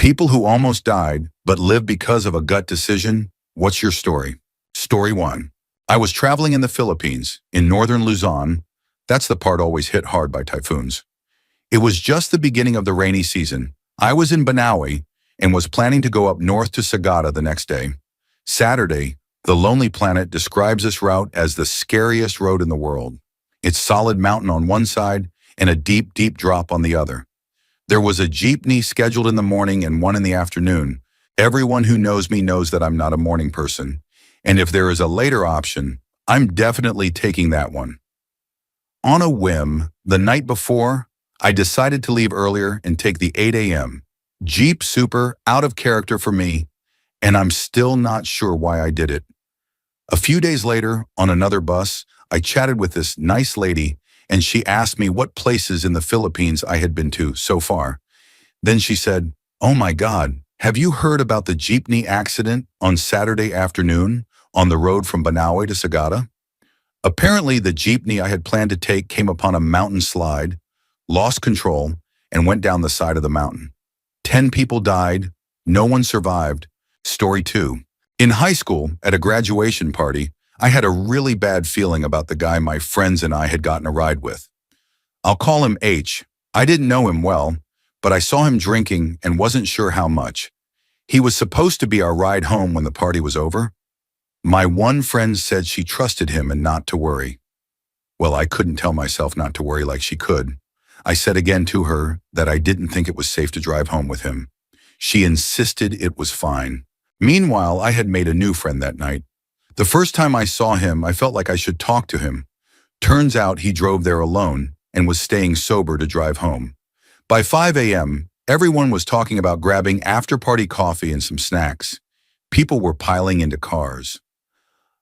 People who almost died but lived because of a gut decision. What's your story? Story 1. I was traveling in the Philippines, in northern Luzon. That's the part always hit hard by typhoons. It was just the beginning of the rainy season. I was in Banaue and was planning to go up north to Sagada the next day. Saturday, the Lonely Planet describes this route as the scariest road in the world. It's solid mountain on one side and a deep, deep drop on the other. There was a jeepney scheduled in the morning and one in the afternoon. Everyone who knows me knows that I'm not a morning person. And if there is a later option, I'm definitely taking that one. On a whim, the night before, I decided to leave earlier and take the 8 a.m. Jeep. Super out of character for me, and I'm still not sure why I did it. A few days later, on another bus, I chatted with this nice lady, and she asked me what places in the Philippines I had been to so far. Then she said, "Oh my God, have you heard about the jeepney accident on Saturday afternoon on the road from Banaue to Sagada?" Apparently, the jeepney I had planned to take came upon a mountain slide, lost control, and went down the side of the mountain. 10 people died. No one survived. Story 2. In high school, at a graduation party, I had a really bad feeling about the guy my friends and I had gotten a ride with. I'll call him H. I didn't know him well, but I saw him drinking and wasn't sure how much. He was supposed to be our ride home when the party was over. My one friend said she trusted him and not to worry. Well, I couldn't tell myself not to worry like she could. I said again to her that I didn't think it was safe to drive home with him. She insisted it was fine. Meanwhile, I had made a new friend that night. The first time I saw him, I felt like I should talk to him. Turns out he drove there alone and was staying sober to drive home. By 5 a.m., everyone was talking about grabbing after-party coffee and some snacks. People were piling into cars.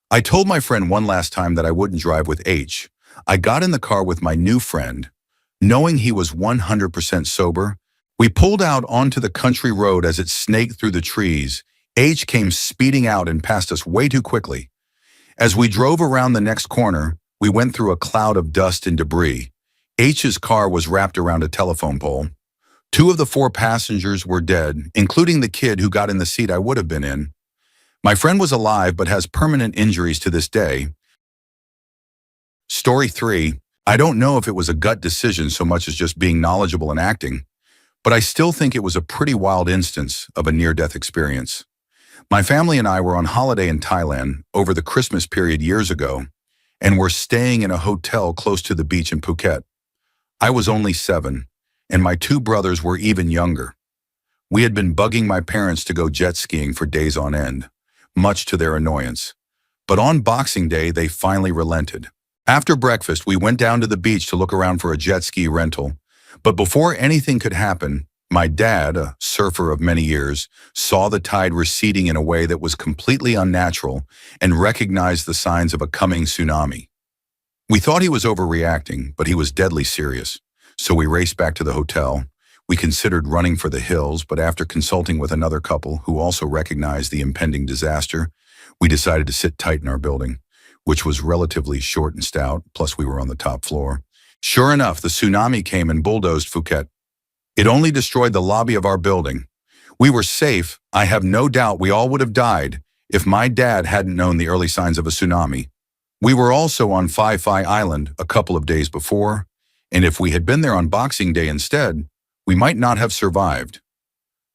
I told my friend one last time that I wouldn't drive with H. I got in the car with my new friend. Knowing he was 100% sober, we pulled out onto the country road as it snaked through the trees. H came speeding out and passed us way too quickly. As we drove around the next corner, we went through a cloud of dust and debris. H's car was wrapped around a telephone pole. 2 of the 4 passengers were dead, including the kid who got in the seat I would have been in. My friend was alive but has permanent injuries to this day. Story 3. I don't know if it was a gut decision so much as just being knowledgeable and acting, but I still think it was a pretty wild instance of a near-death experience. My family and I were on holiday in Thailand over the Christmas period years ago, and were staying in a hotel close to the beach in Phuket. I was only 7, and my 2 brothers were even younger. We had been bugging my parents to go jet skiing for days on end, much to their annoyance. But on Boxing Day, they finally relented. After breakfast, we went down to the beach to look around for a jet ski rental. But before anything could happen, my dad, a surfer of many years, saw the tide receding in a way that was completely unnatural and recognized the signs of a coming tsunami. We thought he was overreacting, but he was deadly serious. So we raced back to the hotel. We considered running for the hills, but after consulting with another couple who also recognized the impending disaster, we decided to sit tight in our building, which was relatively short and stout, plus we were on the top floor. Sure enough, the tsunami came and bulldozed Phuket. It only destroyed the lobby of our building. We were safe. I have no doubt we all would have died if my dad hadn't known the early signs of a tsunami. We were also on Phi Phi Island a couple of days before, and if we had been there on Boxing Day instead, we might not have survived.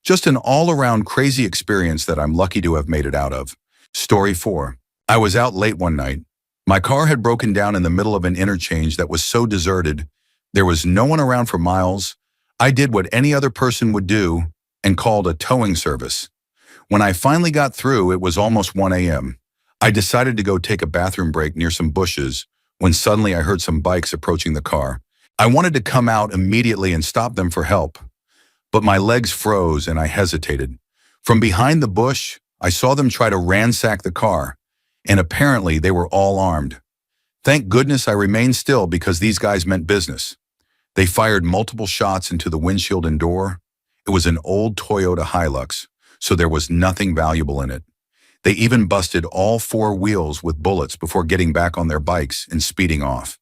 Just an all-around crazy experience that I'm lucky to have made it out of. Story 4. I was out late one night. My car had broken down in the middle of an interchange that was so deserted. There was no one around for miles. I did what any other person would do and called a towing service. When I finally got through, it was almost 1 a.m. I decided to go take a bathroom break near some bushes when suddenly I heard some bikes approaching the car. I wanted to come out immediately and stop them for help, but my legs froze and I hesitated. From behind the bush, I saw them try to ransack the car, and apparently they were all armed. Thank goodness I remained still because these guys meant business. They fired multiple shots into the windshield and door. It was an old Toyota Hilux, so there was nothing valuable in it. They even busted all 4 wheels with bullets before getting back on their bikes and speeding off.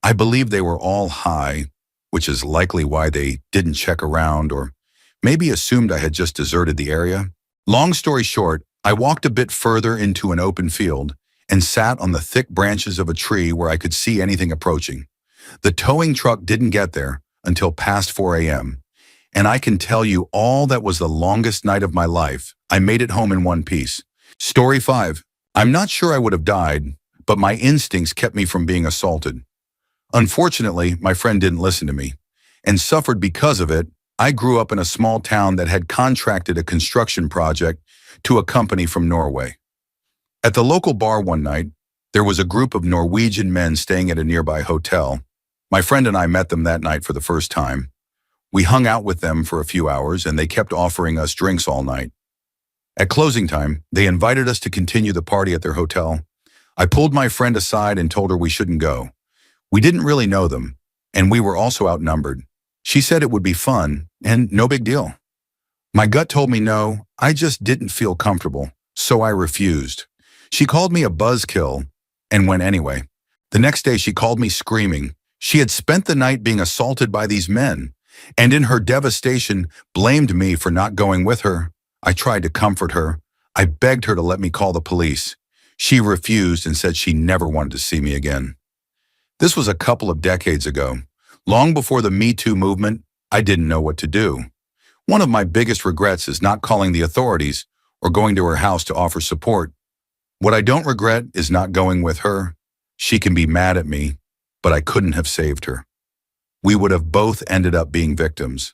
I believe they were all high, which is likely why they didn't check around, or maybe assumed I had just deserted the area. Long story short, I walked a bit further into an open field and sat on the thick branches of a tree where I could see anything approaching. The towing truck didn't get there until past 4 a.m. And I can tell you all that was the longest night of my life. I made it home in one piece. Story 5. I'm not sure I would have died, but my instincts kept me from being assaulted. Unfortunately, my friend didn't listen to me and suffered because of it. I grew up in a small town that had contracted a construction project to a company from Norway. At the local bar one night, there was a group of Norwegian men staying at a nearby hotel. My friend and I met them that night for the first time. We hung out with them for a few hours and they kept offering us drinks all night. At closing time, they invited us to continue the party at their hotel. I pulled my friend aside and told her we shouldn't go. We didn't really know them, and we were also outnumbered. She said it would be fun and no big deal. My gut told me no, I just didn't feel comfortable, so I refused. She called me a buzzkill and went anyway. The next day she called me screaming. She had spent the night being assaulted by these men, and in her devastation blamed me for not going with her. I tried to comfort her. I begged her to let me call the police. She refused and said she never wanted to see me again. This was a couple of decades ago. Long before the Me Too movement, I didn't know what to do. One of my biggest regrets is not calling the authorities or going to her house to offer support. What I don't regret is not going with her. She can be mad at me, but I couldn't have saved her. We would have both ended up being victims.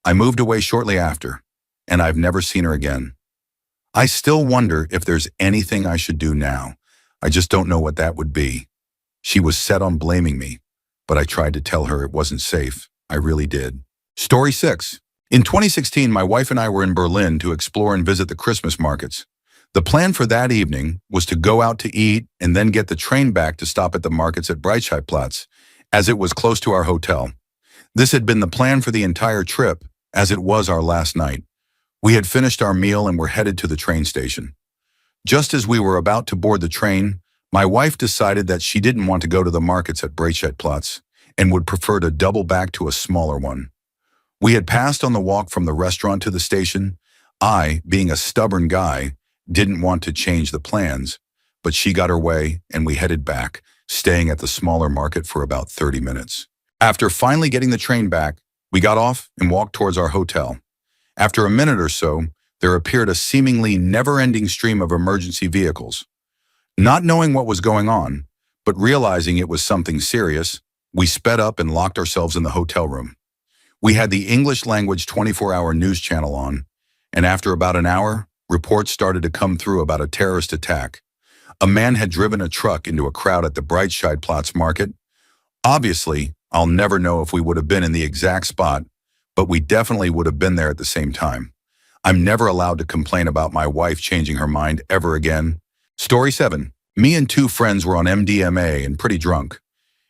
I moved away shortly after, and I've never seen her again. I still wonder if there's anything I should do now. I just don't know what that would be. She was set on blaming me, but I tried to tell her it wasn't safe. I really did. Story 6. In 2016, my wife and I were in Berlin to explore and visit the Christmas markets. The plan for that evening was to go out to eat and then get the train back to stop at the markets at Breitscheidplatz, as it was close to our hotel. This had been the plan for the entire trip, as it was our last night. We had finished our meal and were headed to the train station. Just as we were about to board the train, my wife decided that she didn't want to go to the markets at Breitscheidplatz and would prefer to double back to a smaller one. We had passed on the walk from the restaurant to the station. I, being a stubborn guy, didn't want to change the plans, but she got her way and we headed back, staying at the smaller market for about 30 minutes. After finally getting the train back, we got off and walked towards our hotel. After a minute or so, there appeared a seemingly never-ending stream of emergency vehicles. Not knowing what was going on, but realizing it was something serious, we sped up and locked ourselves in the hotel room. We had the English language 24-hour news channel on, and after about an hour, reports started to come through about a terrorist attack. A man had driven a truck into a crowd at the Breitscheidplatz market. Obviously, I'll never know if we would have been in the exact spot, but we definitely would have been there at the same time. I'm never allowed to complain about my wife changing her mind ever again. Story 7. Me and 2 friends were on MDMA and pretty drunk.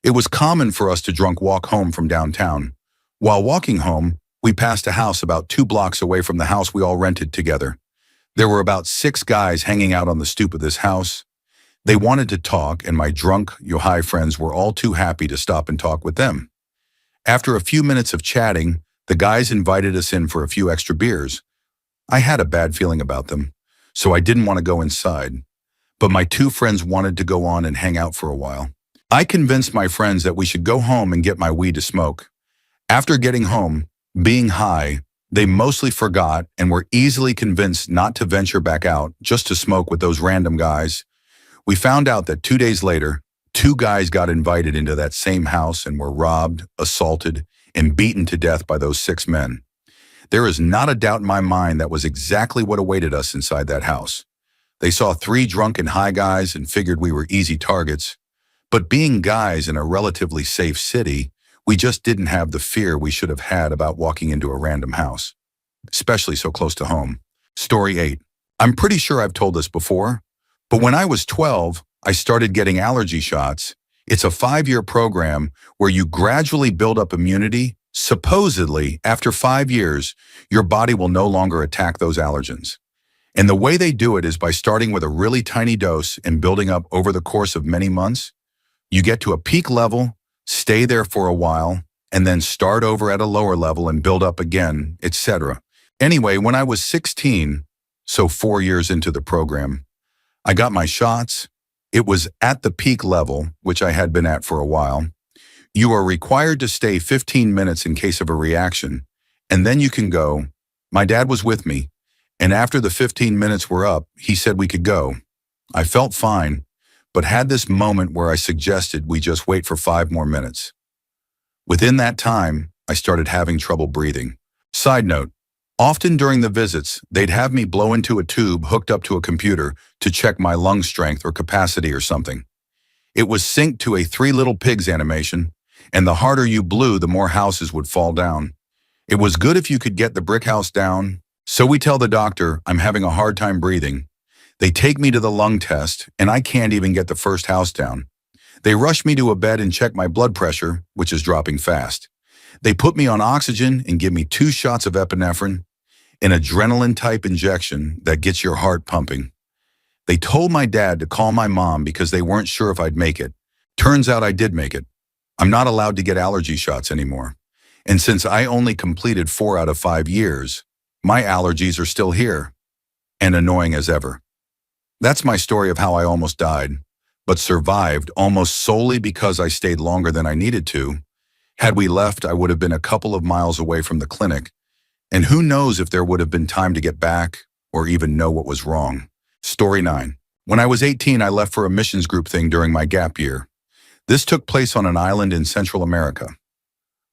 It was common for us to drunk walk home from downtown. While walking home, we passed a house about 2 blocks away from the house we all rented together. There were about 6 guys hanging out on the stoop of this house. They wanted to talk, and my drunk, yo-high friends were all too happy to stop and talk with them. After a few minutes of chatting, the guys invited us in for a few extra beers. I had a bad feeling about them, so I didn't want to go inside. But my 2 friends wanted to go on and hang out for a while. I convinced my friends that we should go home and get my weed to smoke. After getting home, being high, they mostly forgot and were easily convinced not to venture back out just to smoke with those random guys. We found out that 2 days later, 2 guys got invited into that same house and were robbed, assaulted, and beaten to death by those 6 men. There is not a doubt in my mind that was exactly what awaited us inside that house. They saw 3 drunk and high guys and figured we were easy targets. But being guys in a relatively safe city, we just didn't have the fear we should have had about walking into a random house, especially so close to home. Story 8. I'm pretty sure I've told this before, but when I was 12, I started getting allergy shots. It's a 5-year program where you gradually build up immunity. Supposedly, after 5 years, your body will no longer attack those allergens. And the way they do it is by starting with a really tiny dose and building up over the course of many months. You get to a peak level, stay there for a while, and then start over at a lower level and build up again, etc. Anyway, when I was 16, so 4 years into the program, I got my shots. It was at the peak level, which I had been at for a while. You are required to stay 15 minutes in case of a reaction, and then you can go. My dad was with me, and after the 15 minutes were up, he said we could go. I felt fine, but had this moment where I suggested we just wait for 5 more minutes. Within that time, I started having trouble breathing. Side note, often during the visits, they'd have me blow into a tube hooked up to a computer to check my lung strength or capacity or something. It was synced to a Three Little Pigs animation, and the harder you blew, the more houses would fall down. It was good if you could get the brick house down. So we tell the doctor I'm having a hard time breathing. They take me to the lung test, and I can't even get the first house down. They rush me to a bed and check my blood pressure, which is dropping fast. They put me on oxygen and give me 2 shots of epinephrine, an adrenaline-type injection that gets your heart pumping. They told my dad to call my mom because they weren't sure if I'd make it. Turns out I did make it. I'm not allowed to get allergy shots anymore. And since I only completed 4 out of 5 years, my allergies are still here, and annoying as ever. That's my story of how I almost died, but survived almost solely because I stayed longer than I needed to. Had we left, I would have been a couple of miles away from the clinic, and who knows if there would have been time to get back or even know what was wrong. Story 9. When I was 18, I left for a missions group thing during my gap year. This took place on an island in Central America.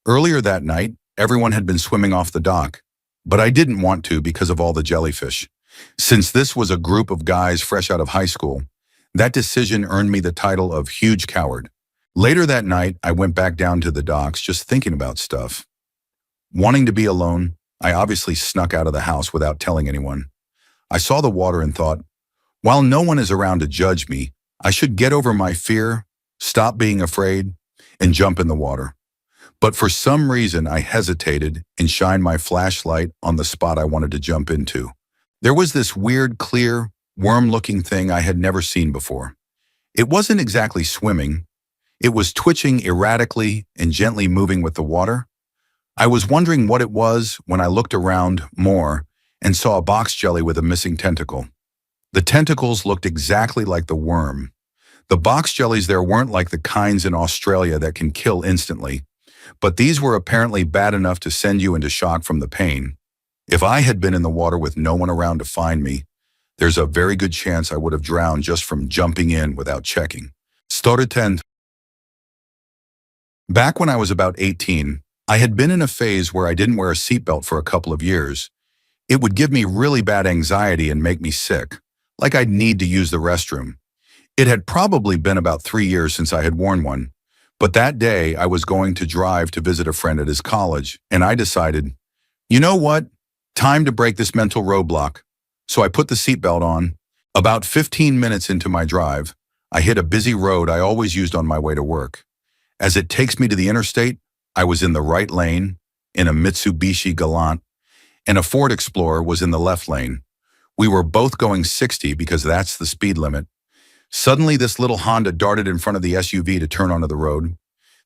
Earlier that night, everyone had been swimming off the dock, but I didn't want to because of all the jellyfish. Since this was a group of guys fresh out of high school, that decision earned me the title of huge coward. Later that night, I went back down to the docks just thinking about stuff. Wanting to be alone, I obviously snuck out of the house without telling anyone. I saw the water and thought, while no one is around to judge me, I should get over my fear, stop being afraid, and jump in the water. But for some reason, I hesitated and shined my flashlight on the spot I wanted to jump into. There was this weird, clear, worm-looking thing I had never seen before. It wasn't exactly swimming. It was twitching erratically and gently moving with the water. I was wondering what it was when I looked around more and saw a box jelly with a missing tentacle. The tentacles looked exactly like the worm. The box jellies there weren't like the kinds in Australia that can kill instantly, but these were apparently bad enough to send you into shock from the pain. If I had been in the water with no one around to find me, there's a very good chance I would have drowned just from jumping in without checking. Story 10. Back when I was about 18, I had been in a phase where I didn't wear a seatbelt for a couple of years. It would give me really bad anxiety and make me sick, like I'd need to use the restroom. It had probably been about 3 years since I had worn one, but that day I was going to drive to visit a friend at his college, and I decided, you know what? Time to break this mental roadblock. So I put the seatbelt on. About 15 minutes into my drive, I hit a busy road I always used on my way to work. As it takes me to the interstate, I was in the right lane, in a Mitsubishi Galant, and a Ford Explorer was in the left lane. We were both going 60 because that's the speed limit. Suddenly, this little Honda darted in front of the SUV to turn onto the road.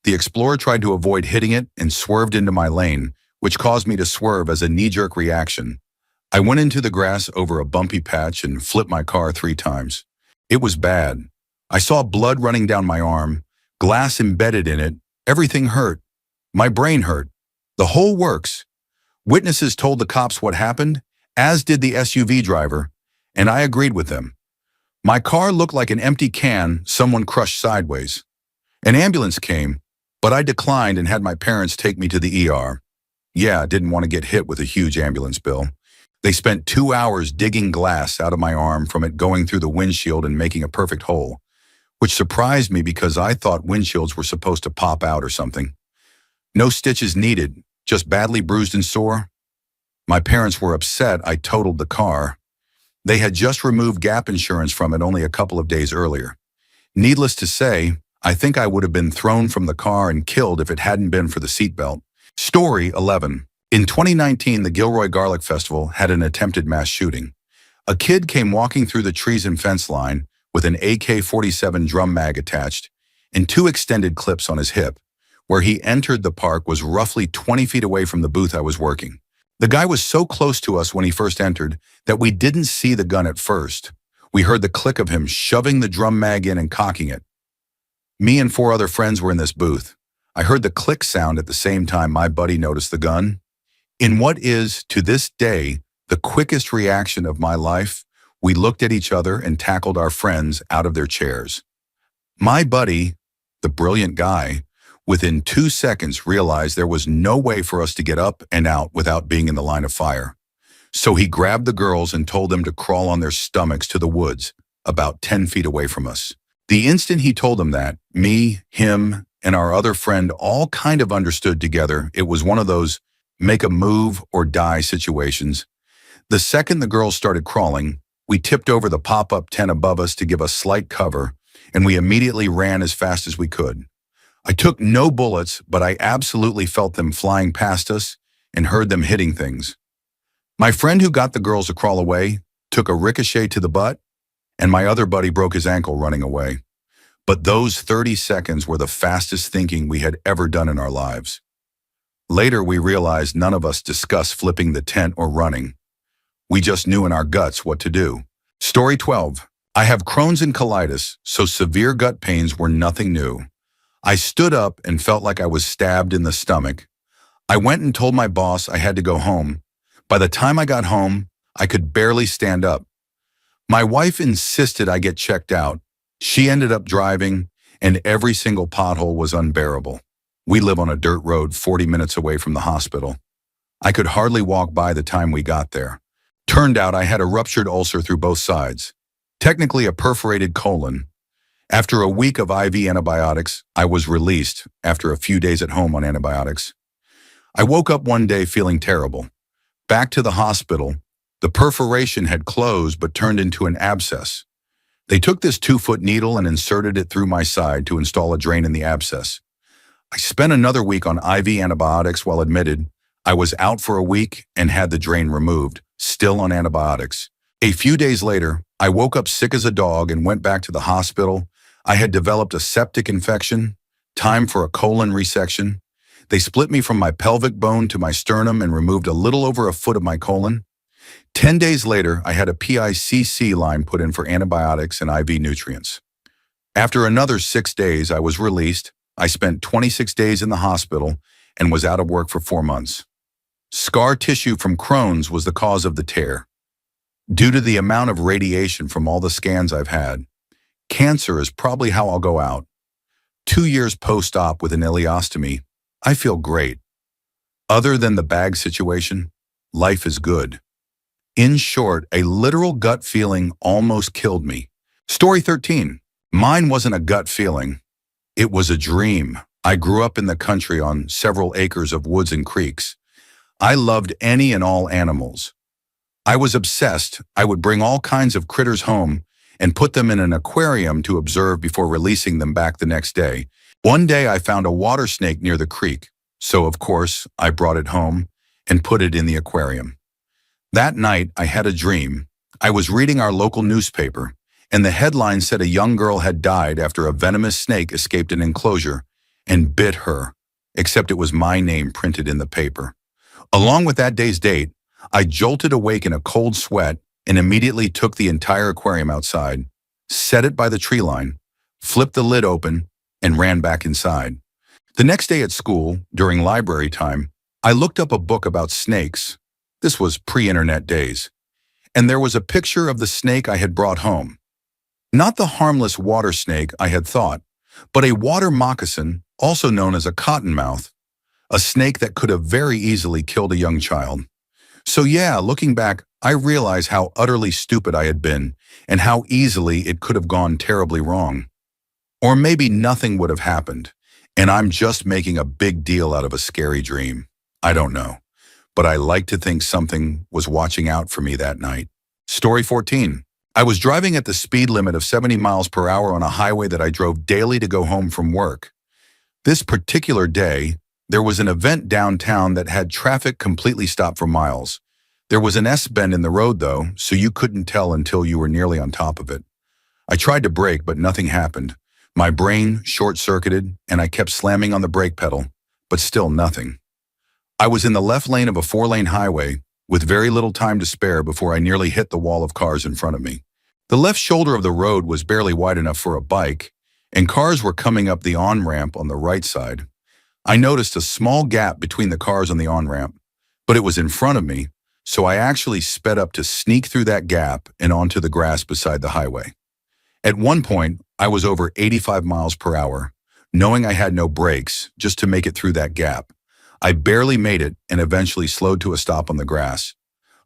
The Explorer tried to avoid hitting it and swerved into my lane, which caused me to swerve as a knee-jerk reaction. I went into the grass over a bumpy patch and flipped my car 3 times. It was bad. I saw blood running down my arm, glass embedded in it, everything hurt. My brain hurt. The whole works. Witnesses told the cops what happened, as did the SUV driver, and I agreed with them. My car looked like an empty can someone crushed sideways. An ambulance came, but I declined and had my parents take me to the ER. Yeah, I didn't want to get hit with a huge ambulance bill. They spent 2 hours digging glass out of my arm from it going through the windshield and making a perfect hole, which surprised me because I thought windshields were supposed to pop out or something. No stitches needed, just badly bruised and sore. My parents were upset I totaled the car. They had just removed gap insurance from it only a couple of days earlier. Needless to say, I think I would have been thrown from the car and killed if it hadn't been for the seatbelt. Story 11. In 2019, the Gilroy Garlic Festival had an attempted mass shooting. A kid came walking through the trees and fence line with an AK-47 drum mag attached and 2 extended clips on his hip. Where he entered the park was roughly 20 feet away from the booth I was working. The guy was so close to us when he first entered that we didn't see the gun at first. We heard the click of him shoving the drum mag in and cocking it. Me and 4 other friends were in this booth. I heard the click sound at the same time my buddy noticed the gun. In what is, to this day, the quickest reaction of my life, we looked at each other and tackled our friends out of their chairs. My buddy, the brilliant guy, within 2 seconds realized there was no way for us to get up and out without being in the line of fire. So he grabbed the girls and told them to crawl on their stomachs to the woods, about 10 feet away from us. The instant he told them that, me, him, and our other friend all kind of understood together it was one of those make a move or die situations. The second the girls started crawling, we tipped over the pop-up tent above us to give us slight cover, and we immediately ran as fast as we could. I took no bullets, but I absolutely felt them flying past us and heard them hitting things. My friend who got the girls to crawl away took a ricochet to the butt, and my other buddy broke his ankle running away. But those 30 seconds were the fastest thinking we had ever done in our lives. Later, we realized none of us discussed flipping the tent or running. We just knew in our guts what to do. Story 12. I have Crohn's and colitis, so severe gut pains were nothing new. I stood up and felt like I was stabbed in the stomach. I went and told my boss I had to go home. By the time I got home, I could barely stand up. My wife insisted I get checked out. She ended up driving, and every single pothole was unbearable. We live on a dirt road 40 minutes away from the hospital. I could hardly walk by the time we got there. Turned out I had a ruptured ulcer through both sides, technically a perforated colon. After a week of IV antibiotics, I was released after a few days at home on antibiotics. I woke up one day feeling terrible. Back to the hospital, the perforation had closed but turned into an abscess. They took this 2-foot needle and inserted it through my side to install a drain in the abscess. I spent another week on IV antibiotics while admitted. I was out for a week and had the drain removed, still on antibiotics. A few days later, I woke up sick as a dog and went back to the hospital. I had developed a septic infection, time for a colon resection. They split me from my pelvic bone to my sternum and removed a little over a foot of my colon. 10 days later, I had a PICC line put in for antibiotics and IV nutrients. After another 6 days, I was released. I spent 26 days in the hospital and was out of work for 4 months. Scar tissue from Crohn's was the cause of the tear. Due to the amount of radiation from all the scans I've had, cancer is probably how I'll go out. 2 years post-op with an ileostomy, I feel great. Other than the bag situation, life is good. In short, a literal gut feeling almost killed me. Story 13. Mine wasn't a gut feeling. It was a dream. I grew up in the country on several acres of woods and creeks. I loved any and all animals. I was obsessed. I would bring all kinds of critters home and put them in an aquarium to observe before releasing them back the next day. One day I found a water snake near the creek, so of course I brought it home and put it in the aquarium. That night I had a dream. I was reading our local newspaper, and the headline said a young girl had died after a venomous snake escaped an enclosure and bit her, except it was my name printed in the paper. Along with that day's date, I jolted awake in a cold sweat and immediately took the entire aquarium outside, set it by the tree line, flipped the lid open, and ran back inside. The next day at school, during library time, I looked up a book about snakes. This was pre-internet days, and there was a picture of the snake I had brought home. Not the harmless water snake I had thought, but a water moccasin, also known as a cottonmouth, a snake that could have very easily killed a young child. So yeah, looking back, I realize how utterly stupid I had been and how easily it could have gone terribly wrong. Or maybe nothing would have happened, and I'm just making a big deal out of a scary dream. I don't know, but I like to think something was watching out for me that night. Story 14. I was driving at the speed limit of 70 miles per hour on a highway that I drove daily to go home from work. This particular day, there was an event downtown that had traffic completely stopped for miles. There was an S-bend in the road though, so you couldn't tell until you were nearly on top of it. I tried to brake, but nothing happened. My brain short-circuited, and I kept slamming on the brake pedal, but still nothing. I was in the left lane of a 4-lane highway with very little time to spare before I nearly hit the wall of cars in front of me. The left shoulder of the road was barely wide enough for a bike, and cars were coming up the on-ramp on the right side. I noticed a small gap between the cars on the on-ramp, but it was in front of me, so I actually sped up to sneak through that gap and onto the grass beside the highway. At one point, I was over 85 miles per hour, knowing I had no brakes just to make it through that gap. I barely made it and eventually slowed to a stop on the grass.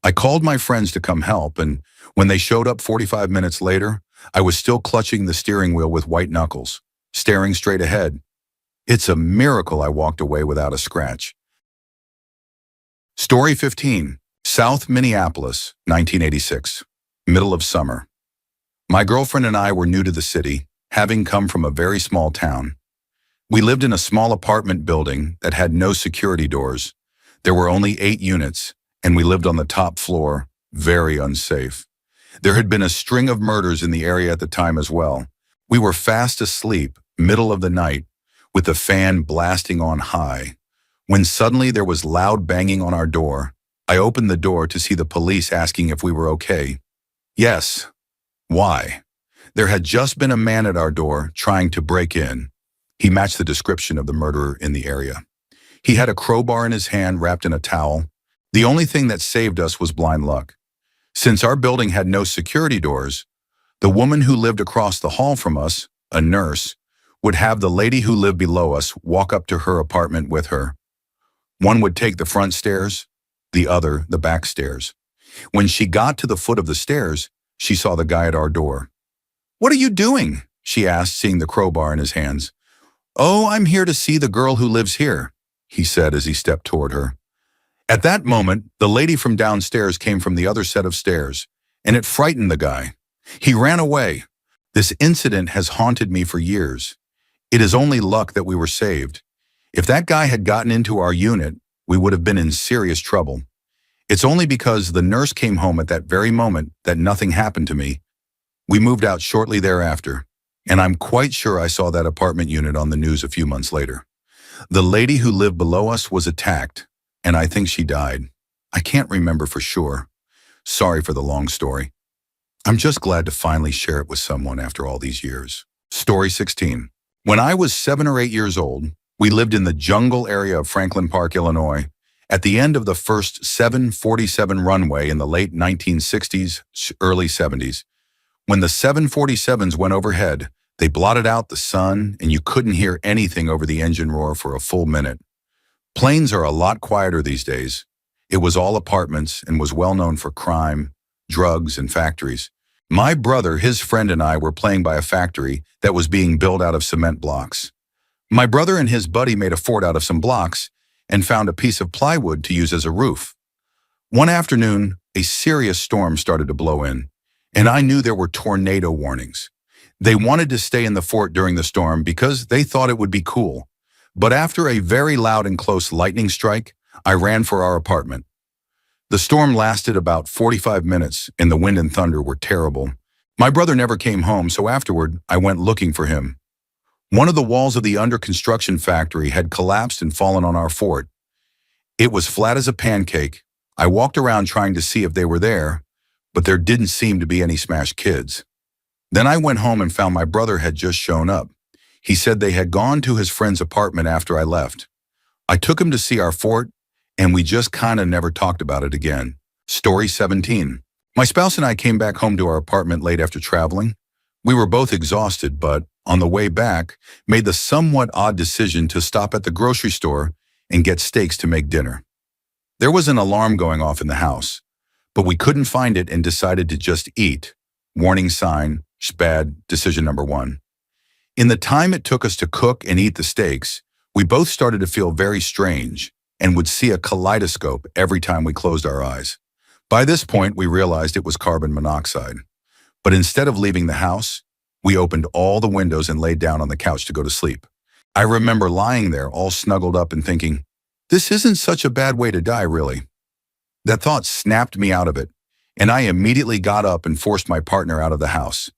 I called my friends to come help, and when they showed up 45 minutes later, I was still clutching the steering wheel with white knuckles, staring straight ahead. It's a miracle I walked away without a scratch. Story 15. South Minneapolis, 1986. Middle of summer. My girlfriend and I were new to the city, having come from a very small town. We lived in a small apartment building that had no security doors. There were only 8 units, and we lived on the top floor, very unsafe. There had been a string of murders in the area at the time as well. We were fast asleep, middle of the night, with the fan blasting on high, when suddenly there was loud banging on our door. I opened the door to see the police asking if we were okay. Yes. Why? There had just been a man at our door trying to break in. He matched the description of the murderer in the area. He had a crowbar in his hand wrapped in a towel. The only thing that saved us was blind luck. Since our building had no security doors, the woman who lived across the hall from us, a nurse, would have the lady who lived below us walk up to her apartment with her. One would take the front stairs, the other the back stairs. When she got to the foot of the stairs, she saw the guy at our door. "What are you doing?" she asked, seeing the crowbar in his hands. "Oh, I'm here to see the girl who lives here," he said as he stepped toward her. At that moment, the lady from downstairs came from the other set of stairs, and it frightened the guy. He ran away. This incident has haunted me for years. It is only luck that we were saved. If that guy had gotten into our unit, we would have been in serious trouble. It's only because the nurse came home at that very moment that nothing happened to me. We moved out shortly thereafter, and I'm quite sure I saw that apartment unit on the news a few months later. The lady who lived below us was attacked, and I think she died. I can't remember for sure. Sorry for the long story. I'm just glad to finally share it with someone after all these years. Story 16. When I was 7 or 8 years old, we lived in the jungle area of Franklin Park, Illinois, at the end of the first 747 runway in the late 1960s, early 70s. When the 747s went overhead, they blotted out the sun, and you couldn't hear anything over the engine roar for a full minute. Planes are a lot quieter these days. It was all apartments and was well known for crime, drugs, and factories. My brother, his friend, and I were playing by a factory that was being built out of cement blocks. My brother and his buddy made a fort out of some blocks and found a piece of plywood to use as a roof. One afternoon, a serious storm started to blow in, and I knew there were tornado warnings. They wanted to stay in the fort during the storm because they thought it would be cool. But after a very loud and close lightning strike, I ran for our apartment. The storm lasted about 45 minutes, and the wind and thunder were terrible. My brother never came home, so afterward, I went looking for him. One of the walls of the under-construction factory had collapsed and fallen on our fort. It was flat as a pancake. I walked around trying to see if they were there, but there didn't seem to be any smashed kids. Then I went home and found my brother had just shown up. He said they had gone to his friend's apartment after I left. I took him to see our fort, and we just kinda never talked about it again. Story 17. My spouse and I came back home to our apartment late after traveling. We were both exhausted, but on the way back, made the somewhat odd decision to stop at the grocery store and get steaks to make dinner. There was an alarm going off in the house, but we couldn't find it and decided to just eat. Warning sign, bad, decision number 1. In the time it took us to cook and eat the steaks, we both started to feel very strange and would see a kaleidoscope every time we closed our eyes. By this point, we realized it was carbon monoxide. But instead of leaving the house, we opened all the windows and laid down on the couch to go to sleep. I remember lying there all snuggled up and thinking, this isn't such a bad way to die, really. That thought snapped me out of it, and I immediately got up and forced my partner out of the house.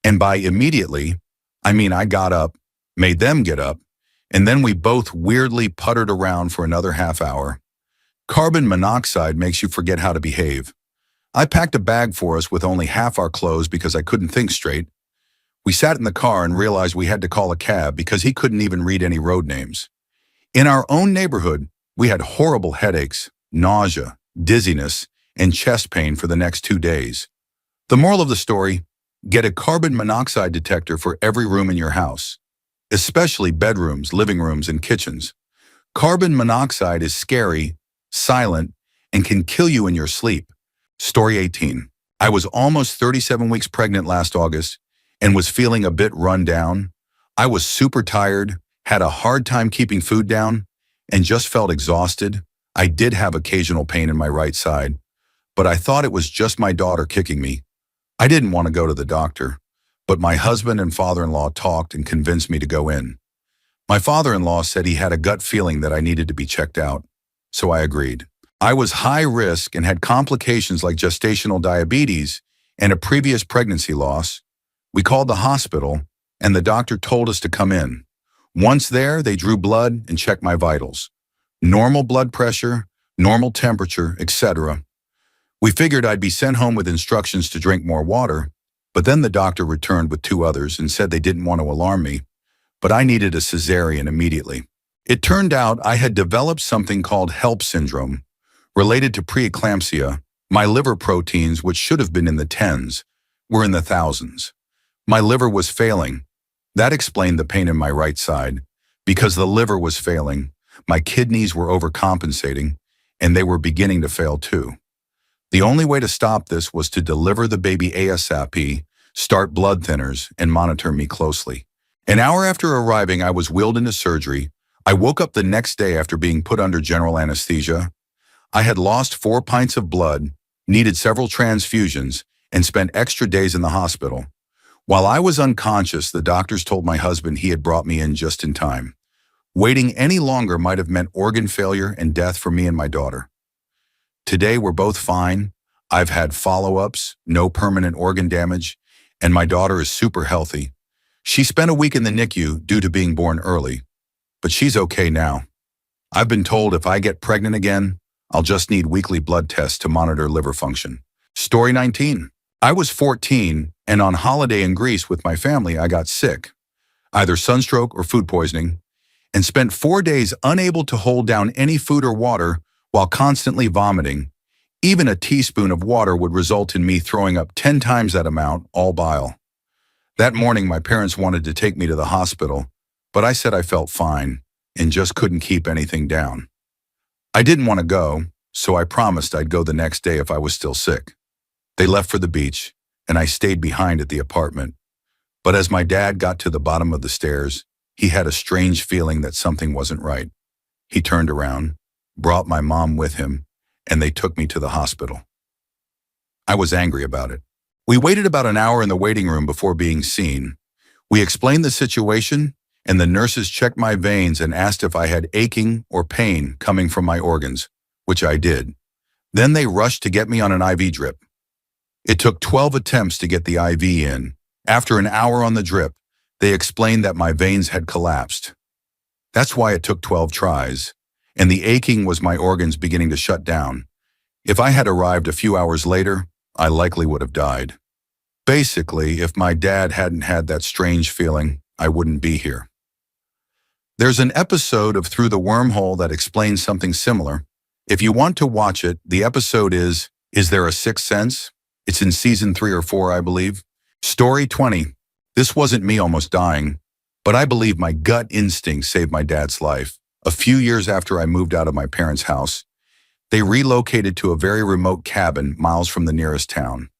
And by immediately, I mean I got up, made them get up, and then we both weirdly puttered around for another half hour. Carbon monoxide makes you forget how to behave. I packed a bag for us with only half our clothes because I couldn't think straight. We sat in the car and realized we had to call a cab because he couldn't even read any road names. In our own neighborhood, we had horrible headaches, nausea, dizziness, and chest pain for the next 2 days. The moral of the story: get a carbon monoxide detector for every room in your house, especially bedrooms, living rooms, and kitchens. Carbon monoxide is scary, silent, and can kill you in your sleep. Story 18. I was almost 37 weeks pregnant last August and was feeling a bit run down. I was super tired, had a hard time keeping food down, and just felt exhausted. I did have occasional pain in my right side, but I thought it was just my daughter kicking me. I didn't want to go to the doctor, but my husband and father-in-law talked and convinced me to go in. My father-in-law said he had a gut feeling that I needed to be checked out, so I agreed. I was high risk and had complications like gestational diabetes and a previous pregnancy loss. We called the hospital, and the doctor told us to come in. Once there, they drew blood and checked my vitals. Normal blood pressure, normal temperature, etc. We figured I'd be sent home with instructions to drink more water, but then the doctor returned with 2 others and said they didn't want to alarm me, but I needed a cesarean immediately. It turned out I had developed something called HELP syndrome, related to preeclampsia. My liver proteins, which should have been in the tens, were in the thousands. My liver was failing. That explained the pain in my right side. Because the liver was failing, my kidneys were overcompensating, and they were beginning to fail too. The only way to stop this was to deliver the baby ASAP, start blood thinners, and monitor me closely. An hour after arriving, I was wheeled into surgery. I woke up the next day after being put under general anesthesia. I had lost 4 pints of blood, needed several transfusions, and spent extra days in the hospital. While I was unconscious, the doctors told my husband he had brought me in just in time. Waiting any longer might have meant organ failure and death for me and my daughter. Today, we're both fine. I've had follow-ups, no permanent organ damage, and my daughter is super healthy. She spent a week in the NICU due to being born early, but she's okay now. I've been told if I get pregnant again, I'll just need weekly blood tests to monitor liver function. Story 19. I was 14, and on holiday in Greece with my family, I got sick, either sunstroke or food poisoning, and spent 4 days unable to hold down any food or water while constantly vomiting. Even a teaspoon of water would result in me throwing up 10 times that amount, all bile. That morning, my parents wanted to take me to the hospital, but I said I felt fine and just couldn't keep anything down. I didn't want to go, so I promised I'd go the next day if I was still sick. They left for the beach, and I stayed behind at the apartment. But as my dad got to the bottom of the stairs, he had a strange feeling that something wasn't right. He turned around, brought my mom with him, and they took me to the hospital. I was angry about it. We waited about an hour in the waiting room before being seen. We explained the situation, and the nurses checked my veins and asked if I had aching or pain coming from my organs, which I did. Then they rushed to get me on an IV drip. It took 12 attempts to get the IV in. After an hour on the drip, they explained that my veins had collapsed. That's why it took 12 tries, and the aching was my organs beginning to shut down. If I had arrived a few hours later, I likely would have died. Basically, if my dad hadn't had that strange feeling, I wouldn't be here. There's an episode of Through the Wormhole that explains something similar. If you want to watch it, the episode is There a Sixth Sense? It's in season 3 or 4, I believe. Story 20. This wasn't me almost dying, but I believe my gut instinct saved my dad's life. A few years after I moved out of my parents' house, they relocated to a very remote cabin miles from the nearest town.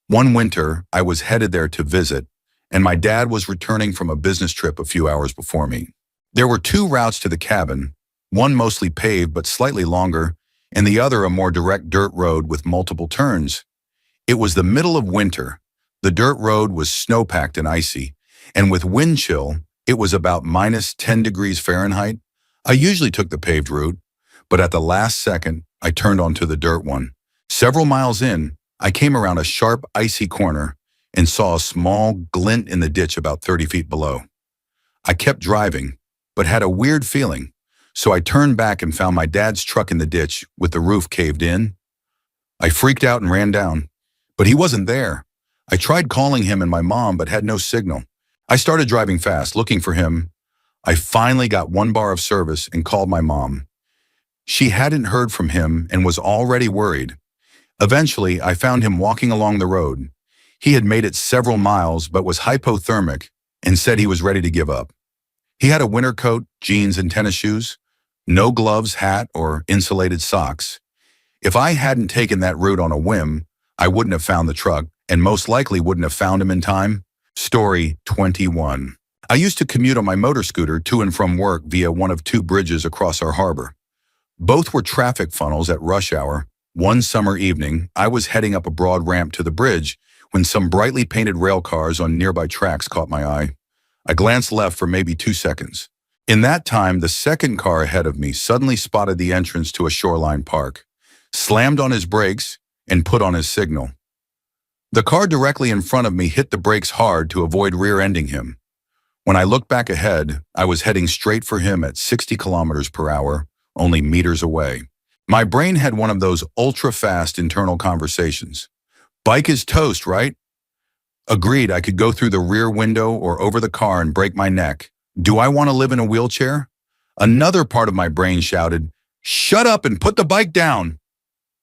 One winter, I was headed there to visit, and my dad was returning from a business trip a few hours before me. There were 2 routes to the cabin, one mostly paved but slightly longer, and the other a more direct dirt road with multiple turns. It was the middle of winter. The dirt road was snow-packed and icy, and with wind chill, it was about -10 degrees Fahrenheit. I usually took the paved route, but at the last second, I turned onto the dirt one. Several miles in, I came around a sharp, icy corner and saw a small glint in the ditch about 30 feet below. I kept driving, but had a weird feeling, so I turned back and found my dad's truck in the ditch with the roof caved in. I freaked out and ran down, but he wasn't there. I tried calling him and my mom, but had no signal. I started driving fast, looking for him. I finally got one bar of service and called my mom. She hadn't heard from him and was already worried. Eventually, I found him walking along the road. He had made it several miles but was hypothermic and said he was ready to give up. He had a winter coat, jeans, and tennis shoes, no gloves, hat, or insulated socks. If I hadn't taken that route on a whim, I wouldn't have found the truck and most likely wouldn't have found him in time. Story 21. I used to commute on my motor scooter to and from work via one of two bridges across our harbor. Both were traffic funnels at rush hour. One summer evening, I was heading up a broad ramp to the bridge when some brightly painted rail cars on nearby tracks caught my eye. I glanced left for maybe 2 seconds. In that time, the second car ahead of me suddenly spotted the entrance to a shoreline park, slammed on his brakes, and put on his signal. The car directly in front of me hit the brakes hard to avoid rear-ending him. When I looked back ahead, I was heading straight for him at 60 kilometers per hour, only meters away. My brain had one of those ultra-fast internal conversations. Bike is toast, right? Agreed, I could go through the rear window or over the car and break my neck. Do I want to live in a wheelchair? Another part of my brain shouted, "Shut up and put the bike down!"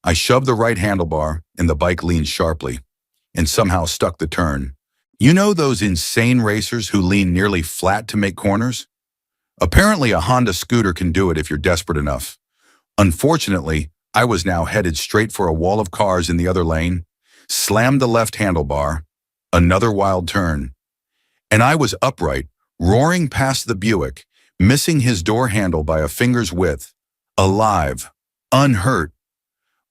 I shoved the right handlebar and the bike leaned sharply and somehow stuck the turn. You know those insane racers who lean nearly flat to make corners? Apparently a Honda scooter can do it if you're desperate enough. Unfortunately, I was now headed straight for a wall of cars in the other lane, slammed the left handlebar, another wild turn, and I was upright, roaring past the Buick, missing his door handle by a finger's width, alive, unhurt.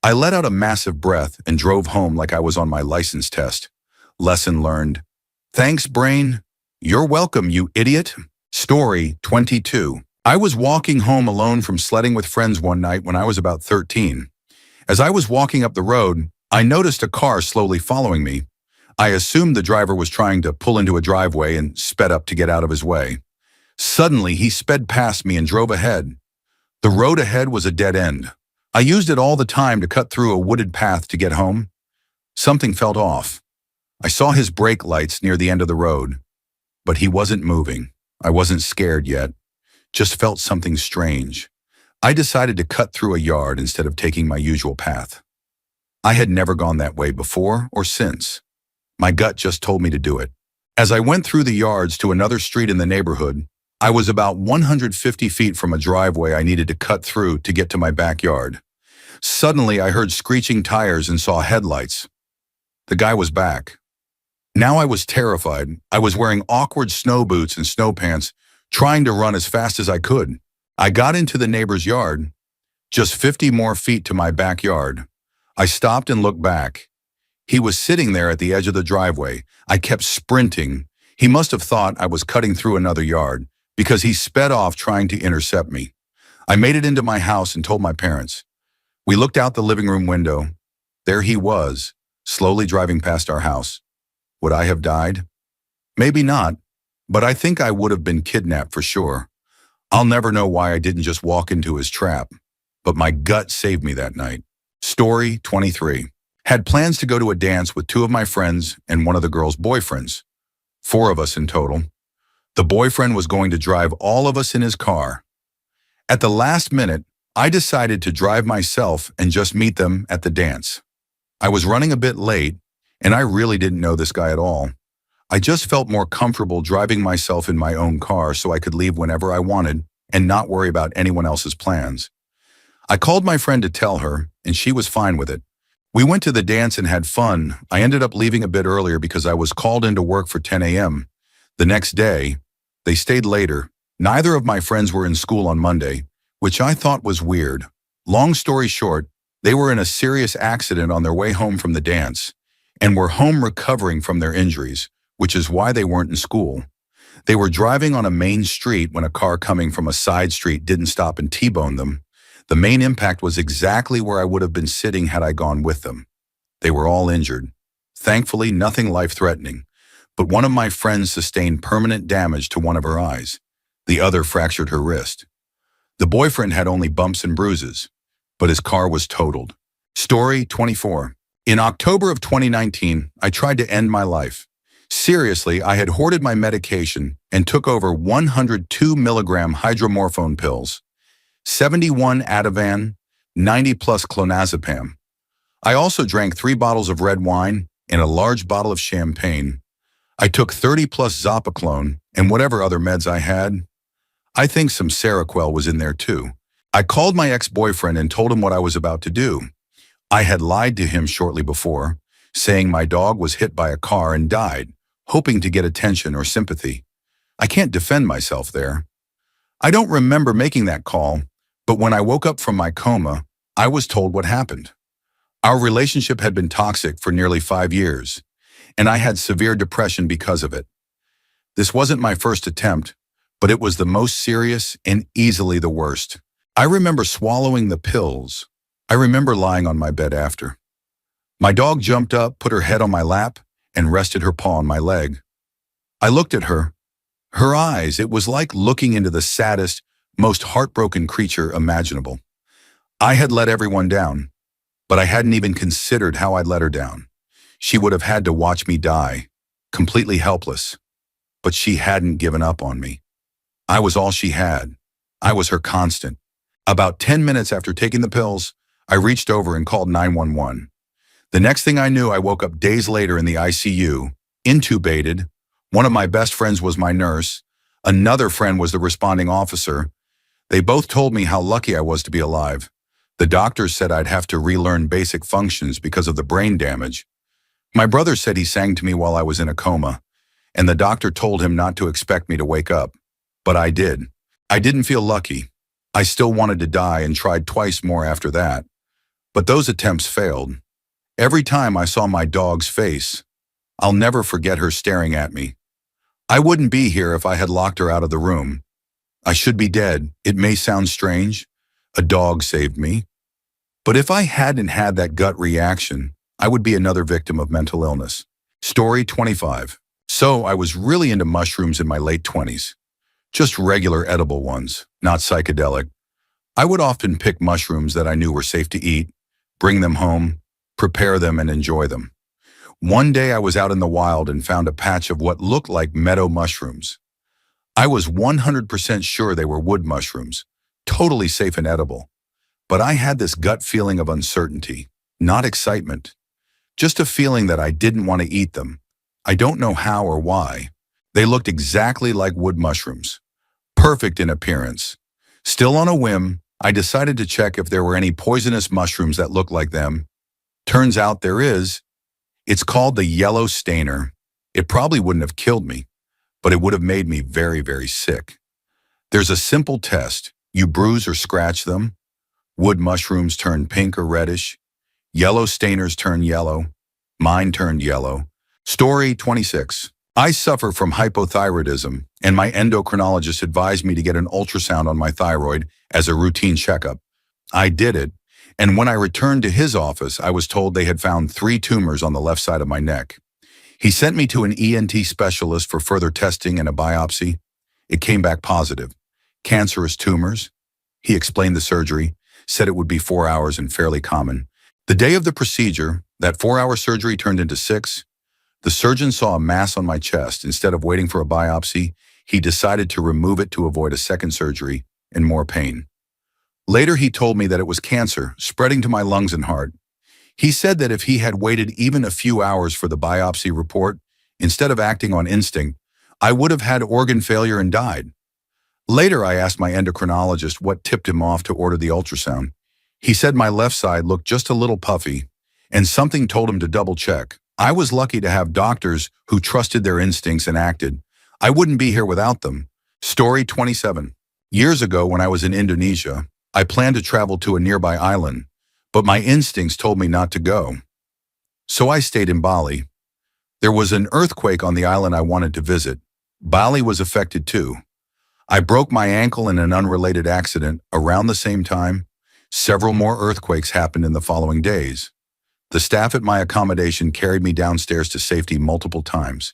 I let out a massive breath and drove home like I was on my license test. Lesson learned. Thanks, brain. You're welcome, you idiot. Story 22. I was walking home alone from sledding with friends one night when I was about 13. As I was walking up the road, I noticed a car slowly following me. I assumed the driver was trying to pull into a driveway and sped up to get out of his way. Suddenly, he sped past me and drove ahead. The road ahead was a dead end. I used it all the time to cut through a wooded path to get home. Something felt off. I saw his brake lights near the end of the road, but he wasn't moving. I wasn't scared yet, just felt something strange. I decided to cut through a yard instead of taking my usual path. I had never gone that way before or since. My gut just told me to do it. As I went through the yards to another street in the neighborhood, I was about 150 feet from a driveway I needed to cut through to get to my backyard. Suddenly, I heard screeching tires and saw headlights. The guy was back. Now I was terrified. I was wearing awkward snow boots and snow pants, trying to run as fast as I could. I got into the neighbor's yard, just 50 more feet to my backyard. I stopped and looked back. He was sitting there at the edge of the driveway. I kept sprinting. He must have thought I was cutting through another yard because he sped off trying to intercept me. I made it into my house and told my parents. We looked out the living room window. There he was, slowly driving past our house. Would I have died? Maybe not, but I think I would have been kidnapped for sure. I'll never know why I didn't just walk into his trap, but my gut saved me that night. Story 23. Had plans to go to a dance with 2 of my friends and one of the girls' boyfriends. 4 of us in total. The boyfriend was going to drive all of us in his car. At the last minute, I decided to drive myself and just meet them at the dance. I was running a bit late, and I really didn't know this guy at all. I just felt more comfortable driving myself in my own car so I could leave whenever I wanted and not worry about anyone else's plans. I called my friend to tell her, and she was fine with it. We went to the dance and had fun. I ended up leaving a bit earlier because I was called into work for 10 a.m. The next day, they stayed later. Neither of my friends were in school on Monday, which I thought was weird. Long story short, they were in a serious accident on their way home from the dance and were home recovering from their injuries, which is why they weren't in school. They were driving on a main street when a car coming from a side street didn't stop and T-boned them. The main impact was exactly where I would have been sitting had I gone with them. They were all injured. Thankfully, nothing life-threatening, but one of my friends sustained permanent damage to one of her eyes. The other fractured her wrist. The boyfriend had only bumps and bruises, but his car was totaled. Story 24. In October of 2019, I tried to end my life. Seriously, I had hoarded my medication and took over 102 milligram hydromorphone pills, 71 Ativan, 90 plus clonazepam. I also drank 3 bottles of red wine and a large bottle of champagne. I took 30 plus Zopiclone and whatever other meds I had. I think some Seroquel was in there too. I called my ex-boyfriend and told him what I was about to do. I had lied to him shortly before, saying my dog was hit by a car and died, hoping to get attention or sympathy. I can't defend myself there. I don't remember making that call, but when I woke up from my coma, I was told what happened. Our relationship had been toxic for nearly 5 years, and I had severe depression because of it. This wasn't my first attempt, but it was the most serious and easily the worst. I remember swallowing the pills. I remember lying on my bed after. My dog jumped up, put her head on my lap, and rested her paw on my leg. I looked at her. Her eyes, it was like looking into the saddest, most heartbroken creature imaginable. I had let everyone down, but I hadn't even considered how I'd let her down. She would have had to watch me die, completely helpless. But she hadn't given up on me. I was all she had. I was her constant. About 10 minutes after taking the pills, I reached over and called 911. The next thing I knew, I woke up days later in the ICU, intubated. One of my best friends was my nurse. Another friend was the responding officer. They both told me how lucky I was to be alive. The doctors said I'd have to relearn basic functions because of the brain damage. My brother said he sang to me while I was in a coma, and the doctor told him not to expect me to wake up. But I did. I didn't feel lucky. I still wanted to die and tried twice more after that. But those attempts failed. Every time I saw my dog's face, I'll never forget her staring at me. I wouldn't be here if I had locked her out of the room. I should be dead. It may sound strange. A dog saved me. But if I hadn't had that gut reaction, I would be another victim of mental illness. Story 25. So I was really into mushrooms in my late 20s. Just regular edible ones, not psychedelic. I would often pick mushrooms that I knew were safe to eat, bring them home, prepare them, and enjoy them. One day I was out in the wild and found a patch of what looked like meadow mushrooms. I was 100% sure they were wood mushrooms, totally safe and edible. But I had this gut feeling of uncertainty, not excitement. Just a feeling that I didn't want to eat them. I don't know how or why. They looked exactly like wood mushrooms, perfect in appearance. Still on a whim, I decided to check if there were any poisonous mushrooms that looked like them. Turns out there is. It's called the yellow stainer. It probably wouldn't have killed me, but it would have made me very, very sick. There's a simple test. You bruise or scratch them. Wood mushrooms turn pink or reddish. Yellow stainers turn yellow. Mine turned yellow. Story 26. I suffer from hypothyroidism, and my endocrinologist advised me to get an ultrasound on my thyroid as a routine checkup. I did it, and when I returned to his office, I was told they had found 3 tumors on the left side of my neck. He sent me to an ENT specialist for further testing and a biopsy. It came back positive. Cancerous tumors. He explained the surgery, said it would be 4 hours and fairly common. The day of the procedure, that 4-hour surgery turned into 6. The surgeon saw a mass on my chest. Instead of waiting for a biopsy, he decided to remove it to avoid a second surgery and more pain. Later, he told me that it was cancer, spreading to my lungs and heart. He said that if he had waited even a few hours for the biopsy report, instead of acting on instinct, I would have had organ failure and died. Later, I asked my endocrinologist what tipped him off to order the ultrasound. He said my left side looked just a little puffy, and something told him to double check. I was lucky to have doctors who trusted their instincts and acted. I wouldn't be here without them. Story 27. Years ago, when I was in Indonesia, I planned to travel to a nearby island, but my instincts told me not to go. So I stayed in Bali. There was an earthquake on the island I wanted to visit. Bali was affected too. I broke my ankle in an unrelated accident around the same time. Several more earthquakes happened in the following days. The staff at my accommodation carried me downstairs to safety multiple times.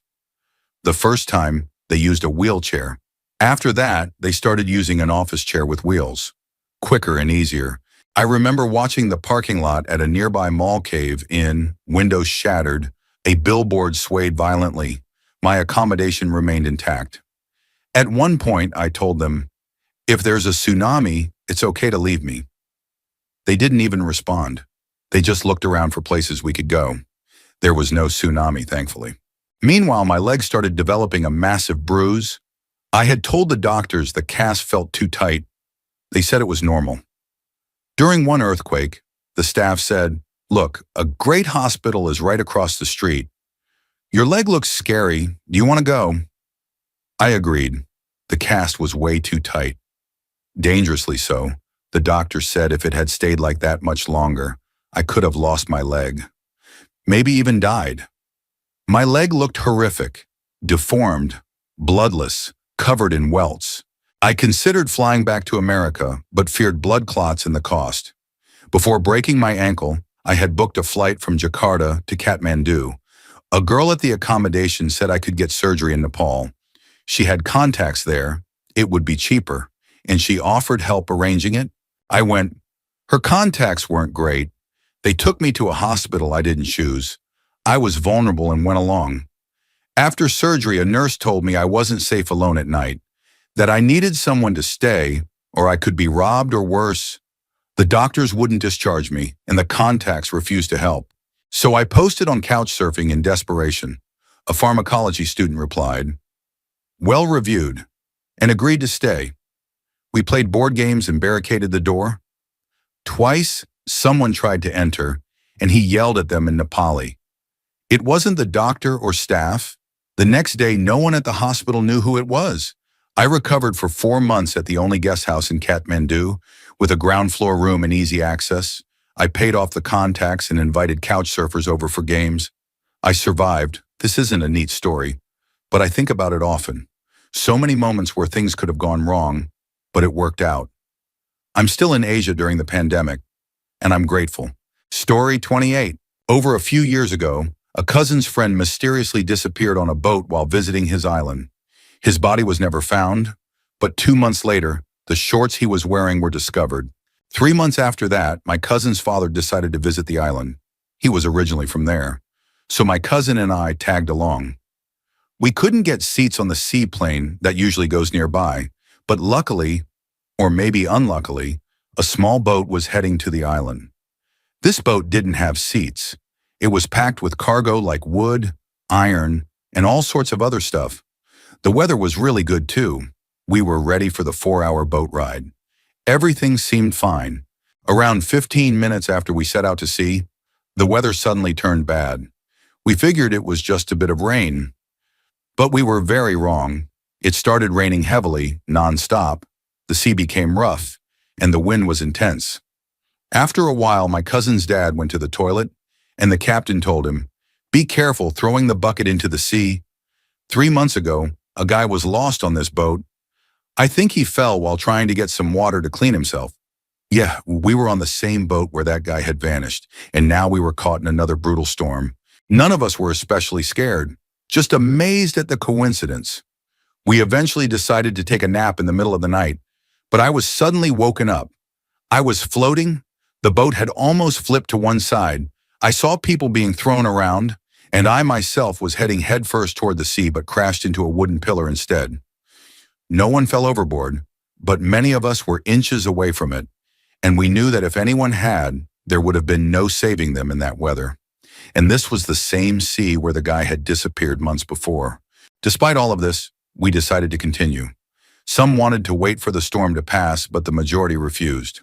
The first time, they used a wheelchair. After that, they started using an office chair with wheels. Quicker and easier. I remember watching the parking lot at a nearby mall cave in, windows shattered, a billboard swayed violently. My accommodation remained intact. At one point, I told them, if there's a tsunami, it's okay to leave me. They didn't even respond. They just looked around for places we could go. There was no tsunami, thankfully. Meanwhile, my leg started developing a massive bruise. I had told the doctors the cast felt too tight. They said it was normal. During one earthquake, the staff said, look, a great hospital is right across the street. Your leg looks scary. Do you want to go? I agreed. The cast was way too tight. Dangerously so. The doctor said if it had stayed like that much longer, I could have lost my leg. Maybe even died. My leg looked horrific, deformed, bloodless, covered in welts. I considered flying back to America, but feared blood clots and the cost. Before breaking my ankle, I had booked a flight from Jakarta to Kathmandu. A girl at the accommodation said I could get surgery in Nepal. She had contacts there, it would be cheaper, and she offered help arranging it. I went. Her contacts weren't great. They took me to a hospital I didn't choose. I was vulnerable and went along. After surgery, a nurse told me I wasn't safe alone at night, that I needed someone to stay, or I could be robbed or worse. The doctors wouldn't discharge me, and the contacts refused to help. So I posted on Couchsurfing in desperation. A pharmacology student replied, well reviewed, and agreed to stay. We played board games and barricaded the door. Twice, someone tried to enter, and he yelled at them in Nepali. It wasn't the doctor or staff. The next day, no one at the hospital knew who it was. I recovered for 4 months at the only guest house in Kathmandu, with a ground floor room and easy access. I paid off the contacts and invited couch surfers over for games. I survived. This isn't a neat story, but I think about it often. So many moments where things could have gone wrong, but it worked out. I'm still in Asia during the pandemic, and I'm grateful. Story 28. Over a few years ago, a cousin's friend mysteriously disappeared on a boat while visiting his island. His body was never found, but 2 months later, the shorts he was wearing were discovered. 3 months after that, my cousin's father decided to visit the island. He was originally from there, so my cousin and I tagged along. We couldn't get seats on the seaplane that usually goes nearby, but luckily, or maybe unluckily, a small boat was heading to the island. This boat didn't have seats. It was packed with cargo like wood, iron, and all sorts of other stuff. The weather was really good too. We were ready for the 4-hour boat ride. Everything seemed fine. Around 15 minutes after we set out to sea, the weather suddenly turned bad. We figured it was just a bit of rain. But we were very wrong. It started raining heavily, non-stop. The sea became rough, and the wind was intense. After a while, my cousin's dad went to the toilet, and the captain told him, "Be careful throwing the bucket into the sea. 3 months ago, a guy was lost on this boat. I think he fell while trying to get some water to clean himself." Yeah, we were on the same boat where that guy had vanished, and now we were caught in another brutal storm. None of us were especially scared, just amazed at the coincidence. We eventually decided to take a nap in the middle of the night, but I was suddenly woken up. I was floating. The boat had almost flipped to one side. I saw people being thrown around, and I myself was heading headfirst toward the sea but crashed into a wooden pillar instead. No one fell overboard, but many of us were inches away from it, and we knew that if anyone had, there would have been no saving them in that weather. And this was the same sea where the guy had disappeared months before. Despite all of this, we decided to continue. Some wanted to wait for the storm to pass, but the majority refused.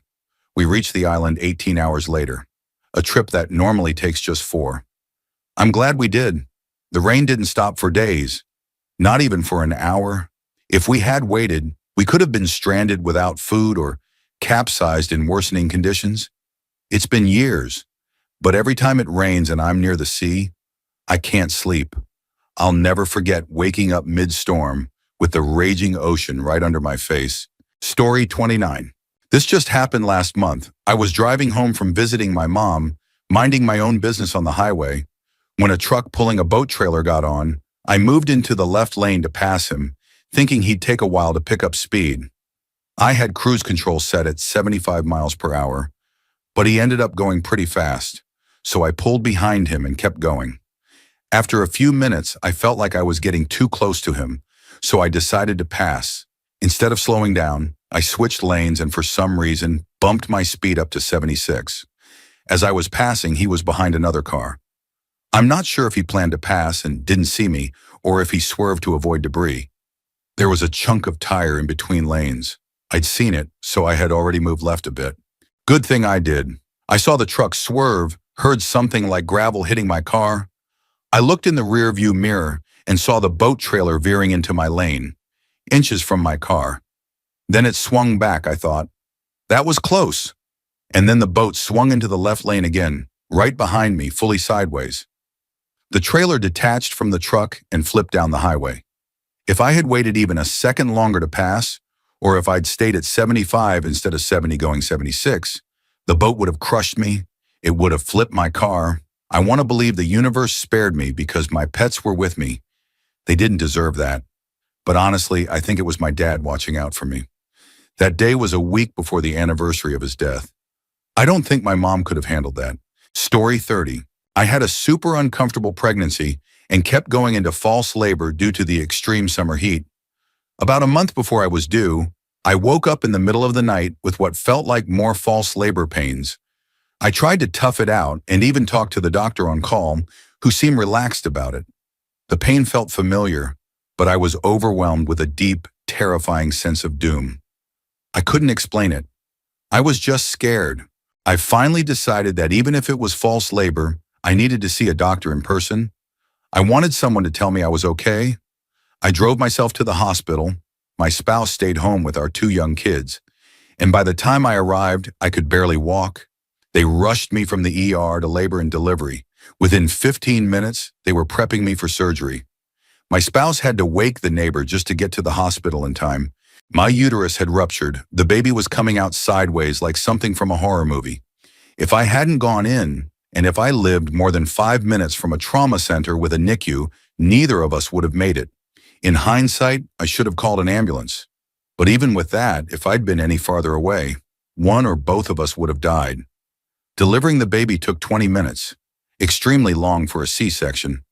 We reached the island 18 hours later, a trip that normally takes just 4. I'm glad we did. The rain didn't stop for days, not even for an hour. If we had waited, we could have been stranded without food or capsized in worsening conditions. It's been years, but every time it rains and I'm near the sea, I can't sleep. I'll never forget waking up mid-storm with the raging ocean right under my face. Story 29. This just happened last month. I was driving home from visiting my mom, minding my own business on the highway. When a truck pulling a boat trailer got on, I moved into the left lane to pass him, thinking he'd take a while to pick up speed. I had cruise control set at 75 miles per hour, but he ended up going pretty fast, so I pulled behind him and kept going. After a few minutes, I felt like I was getting too close to him, so I decided to pass. Instead of slowing down, I switched lanes and for some reason bumped my speed up to 76. As I was passing, he was behind another car. I'm not sure if he planned to pass and didn't see me, or if he swerved to avoid debris. There was a chunk of tire in between lanes. I'd seen it, so I had already moved left a bit. Good thing I did. I saw the truck swerve, heard something like gravel hitting my car. I looked in the rearview mirror and saw the boat trailer veering into my lane, inches from my car. Then it swung back, I thought. That was close. And then the boat swung into the left lane again, right behind me, fully sideways. The trailer detached from the truck and flipped down the highway. If I had waited even a second longer to pass, or if I'd stayed at 75 instead of 70 going 76, the boat would have crushed me. It would have flipped my car. I want to believe the universe spared me because my pets were with me. They didn't deserve that. But honestly, I think it was my dad watching out for me. That day was a week before the anniversary of his death. I don't think my mom could have handled that. Story 30. I had a super uncomfortable pregnancy and kept going into false labor due to the extreme summer heat. About a month before I was due, I woke up in the middle of the night with what felt like more false labor pains. I tried to tough it out and even talked to the doctor on call, who seemed relaxed about it. The pain felt familiar, but I was overwhelmed with a deep, terrifying sense of doom. I couldn't explain it. I was just scared. I finally decided that even if it was false labor, I needed to see a doctor in person. I wanted someone to tell me I was okay. I drove myself to the hospital. My spouse stayed home with our 2 young kids. And by the time I arrived, I could barely walk. They rushed me from the ER to labor and delivery. Within 15 minutes, they were prepping me for surgery. My spouse had to wake the neighbor just to get to the hospital in time. My uterus had ruptured. The baby was coming out sideways like something from a horror movie. If I hadn't gone in, and if I lived more than 5 minutes from a trauma center with a NICU, neither of us would have made it. In hindsight, I should have called an ambulance. But even with that, if I'd been any farther away, one or both of us would have died. Delivering the baby took 20 minutes, extremely long for a C-section,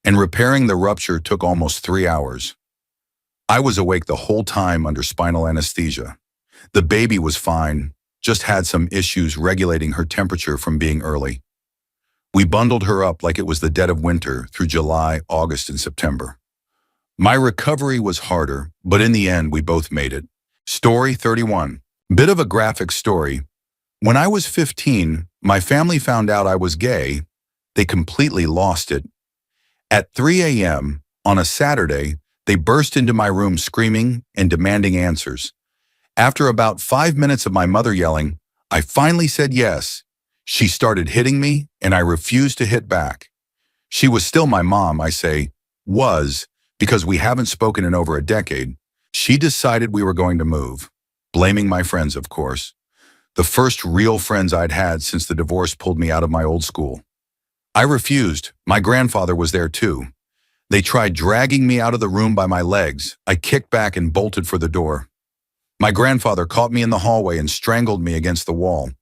and repairing the rupture took almost 3 hours. I was awake the whole time under spinal anesthesia. The baby was fine, just had some issues regulating her temperature from being early. We bundled her up like it was the dead of winter through July, August, and September. My recovery was harder, but in the end, we both made it. Story 31. Bit of a graphic story. When I was 15, my family found out I was gay. They completely lost it. At 3 a.m. on a Saturday, they burst into my room screaming and demanding answers. After about 5 minutes of my mother yelling, I finally said yes. She started hitting me, and I refused to hit back. She was still my mom, I say, was, because we haven't spoken in over a decade. She decided we were going to move, blaming my friends, of course. The first real friends I'd had since the divorce pulled me out of my old school. I refused. My grandfather was there too. They tried dragging me out of the room by my legs. I kicked back and bolted for the door. My grandfather caught me in the hallway and strangled me against the wall.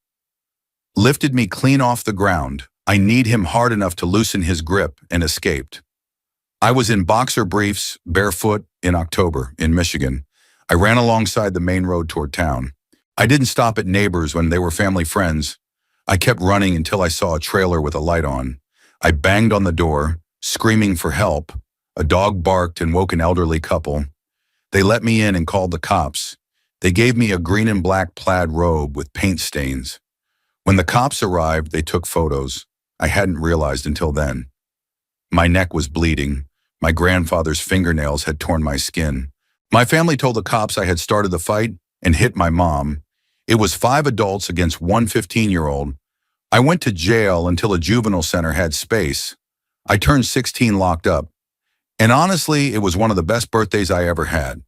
Lifted me clean off the ground. I kneed him hard enough to loosen his grip and escaped. I was in boxer briefs, barefoot, in October, in Michigan. I ran alongside the main road toward town. I didn't stop at neighbors when they were family friends. I kept running until I saw a trailer with a light on. I banged on the door, screaming for help. A dog barked and woke an elderly couple. They let me in and called the cops. They gave me a green and black plaid robe with paint stains. When the cops arrived, they took photos. I hadn't realized until then. My neck was bleeding. My grandfather's fingernails had torn my skin. My family told the cops I had started the fight and hit my mom. It was 5 adults against one 15-year-old. I went to jail until a juvenile center had space. I turned 16 locked up. And honestly, it was one of the best birthdays I ever had.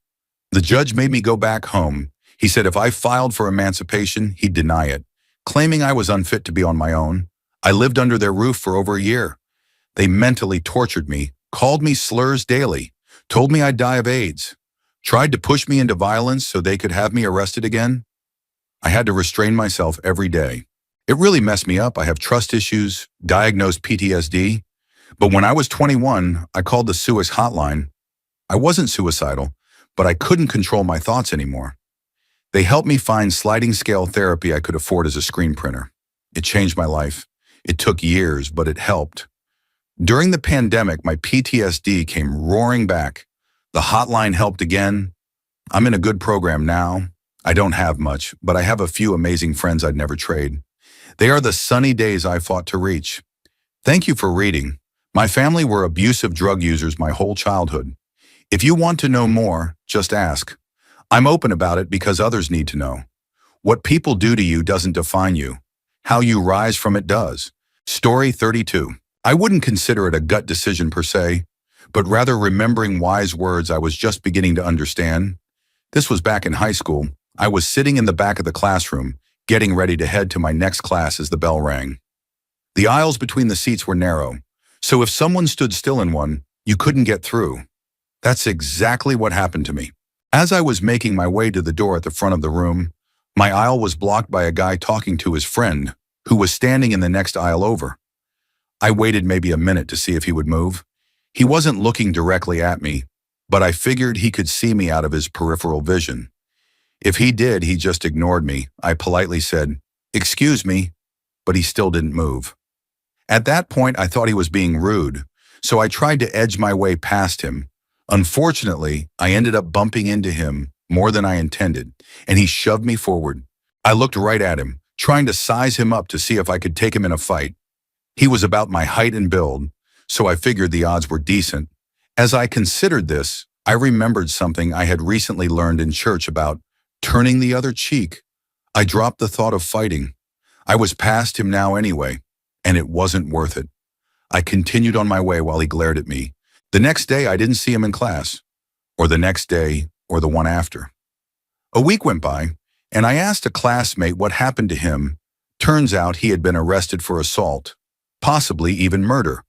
The judge made me go back home. He said if I filed for emancipation, he'd deny it, claiming I was unfit to be on my own. I lived under their roof for over a year. They mentally tortured me, called me slurs daily, told me I'd die of AIDS. tried to push me into violence so they could have me arrested again. I had to restrain myself every day. It really messed me up. I have trust issues, diagnosed PTSD. But when I was 21, I called the Suicide hotline. I wasn't suicidal, but I couldn't control my thoughts anymore. They helped me find sliding scale therapy I could afford as a screen printer. It changed my life. It took years, but it helped. During the pandemic, my PTSD came roaring back. The hotline helped again. I'm in a good program now. I don't have much, but I have a few amazing friends I'd never trade. They are the sunny days I fought to reach. Thank you for reading. My family were abusive drug users my whole childhood. If you want to know more, just ask. I'm open about it because others need to know. What people do to you doesn't define you. How you rise from it does. Story 32. I wouldn't consider it a gut decision per se, but rather remembering wise words I was just beginning to understand. This was back in high school. I was sitting in the back of the classroom, getting ready to head to my next class as the bell rang. The aisles between the seats were narrow, so if someone stood still in one, you couldn't get through. That's exactly what happened to me. As I was making my way to the door at the front of the room, my aisle was blocked by a guy talking to his friend, who was standing in the next aisle over. I waited maybe a minute to see if he would move. He wasn't looking directly at me, but I figured he could see me out of his peripheral vision. If he did, he just ignored me. I politely said, "Excuse me," but he still didn't move. At that point, I thought he was being rude, so I tried to edge my way past him. Unfortunately, I ended up bumping into him more than I intended, and he shoved me forward. I looked right at him, trying to size him up to see if I could take him in a fight. He was about my height and build, so I figured the odds were decent. As I considered this, I remembered something I had recently learned in church about turning the other cheek. I dropped the thought of fighting. I was past him now anyway, and it wasn't worth it. I continued on my way while he glared at me. The next day, I didn't see him in class, or the next day, or the one after. A week went by, and I asked a classmate what happened to him. Turns out he had been arrested for assault, possibly even murder,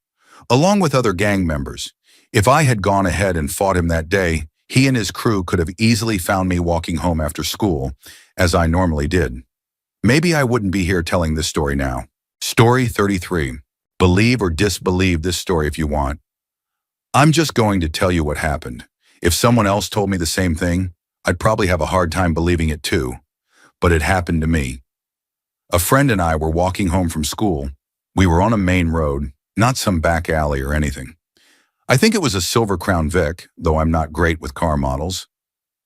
along with other gang members. If I had gone ahead and fought him that day, he and his crew could have easily found me walking home after school, as I normally did. Maybe I wouldn't be here telling this story now. Story 33. Believe or disbelieve this story if you want. I'm just going to tell you what happened. If someone else told me the same thing, I'd probably have a hard time believing it too. But it happened to me. A friend and I were walking home from school. We were on a main road, not some back alley or anything. I think it was a Silver Crown Vic, though I'm not great with car models.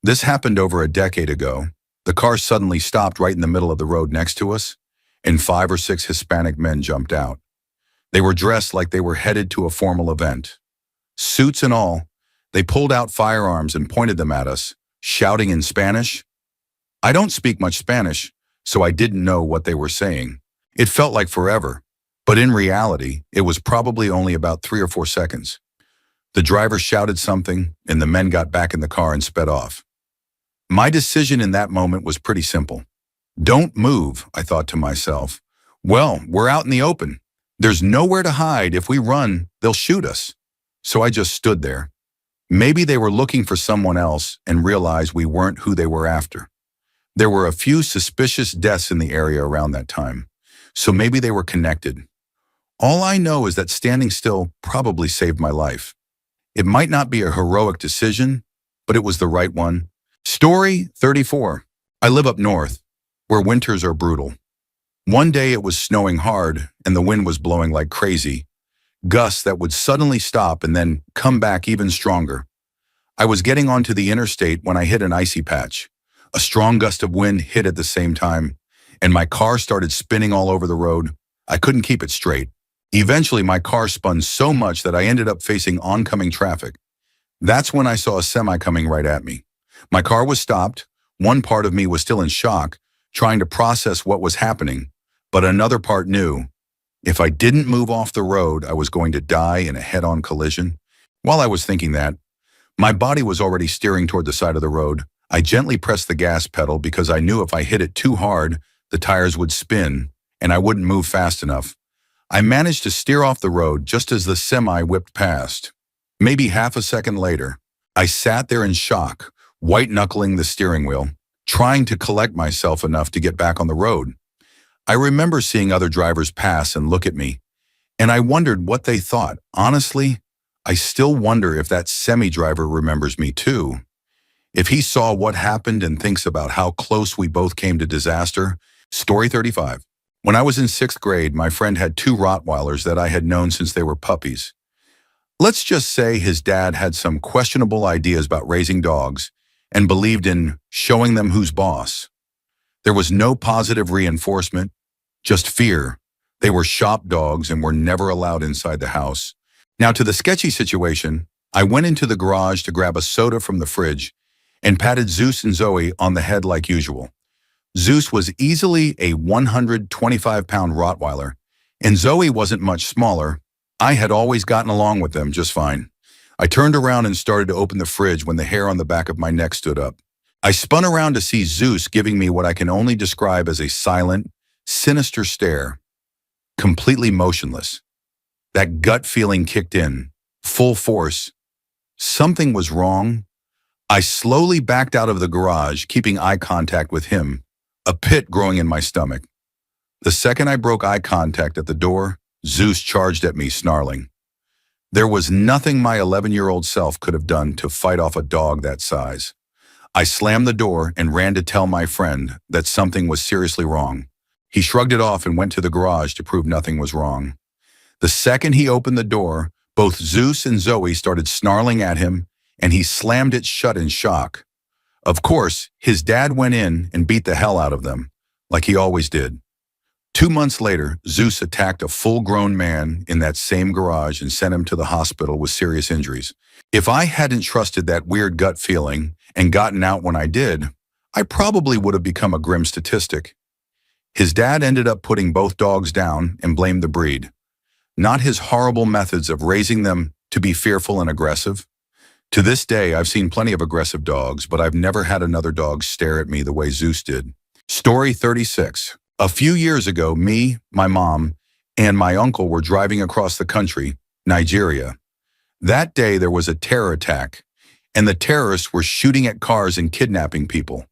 This happened over a decade ago. The car suddenly stopped right in the middle of the road next to us, and 5 or 6 Hispanic men jumped out. They were dressed like they were headed to a formal event. Suits and all, they pulled out firearms and pointed them at us, shouting in Spanish. I don't speak much Spanish, so I didn't know what they were saying. It felt like forever, but in reality, it was probably only about 3 or 4 seconds. The driver shouted something, and the men got back in the car and sped off. My decision in that moment was pretty simple. Don't move, I thought to myself. Well, we're out in the open. There's nowhere to hide. If we run, they'll shoot us. So I just stood there. Maybe they were looking for someone else and realized we weren't who they were after. There were a few suspicious deaths in the area around that time, so maybe they were connected. All I know is that standing still probably saved my life. It might not be a heroic decision, but it was the right one. Story 34. I live up north, where winters are brutal. One day it was snowing hard and the wind was blowing like crazy. Gusts that would suddenly stop and then come back even stronger. I was getting onto the interstate when I hit an icy patch. A strong gust of wind hit at the same time, and my car started spinning all over the road. I couldn't keep it straight. Eventually, my car spun so much that I ended up facing oncoming traffic. That's when I saw a semi coming right at me. My car was stopped. One part of me was still in shock, trying to process what was happening, but another part knew if I didn't move off the road, I was going to die in a head-on collision. While I was thinking that, my body was already steering toward the side of the road. I gently pressed the gas pedal because I knew if I hit it too hard, the tires would spin and I wouldn't move fast enough. I managed to steer off the road just as the semi whipped past. Maybe half a second later, I sat there in shock, white-knuckling the steering wheel, trying to collect myself enough to get back on the road. I remember seeing other drivers pass and look at me, and I wondered what they thought. Honestly, I still wonder if that semi-driver remembers me too. If he saw what happened and thinks about how close we both came to disaster. Story 35. When I was in 6th grade, my friend had 2 Rottweilers that I had known since they were puppies. Let's just say his dad had some questionable ideas about raising dogs and believed in showing them who's boss. There was no positive reinforcement, just fear. They were shop dogs and were never allowed inside the house. Now to the sketchy situation, I went into the garage to grab a soda from the fridge and patted Zeus and Zoe on the head like usual. Zeus was easily a 125-pound Rottweiler, and Zoe wasn't much smaller. I had always gotten along with them just fine. I turned around and started to open the fridge when the hair on the back of my neck stood up. I spun around to see Zeus giving me what I can only describe as a silent, sinister stare, completely motionless. That gut feeling kicked in, full force. Something was wrong. I slowly backed out of the garage, keeping eye contact with him, a pit growing in my stomach. The second I broke eye contact at the door, Zeus charged at me, snarling. There was nothing my 11-year-old self could have done to fight off a dog that size. I slammed the door and ran to tell my friend that something was seriously wrong. He shrugged it off and went to the garage to prove nothing was wrong. The second he opened the door, both Zeus and Zoe started snarling at him, and he slammed it shut in shock. Of course, his dad went in and beat the hell out of them, like he always did. 2 months later, Zeus attacked a full-grown man in that same garage and sent him to the hospital with serious injuries. If I hadn't trusted that weird gut feeling and gotten out when I did, I probably would have become a grim statistic. His dad ended up putting both dogs down and blamed the breed, not his horrible methods of raising them to be fearful and aggressive. To this day, I've seen plenty of aggressive dogs, but I've never had another dog stare at me the way Zeus did. Story 36. A few years ago, me, my mom, and my uncle were driving across the country, Nigeria. That day, there was a terror attack, and the terrorists were shooting at cars and kidnapping people.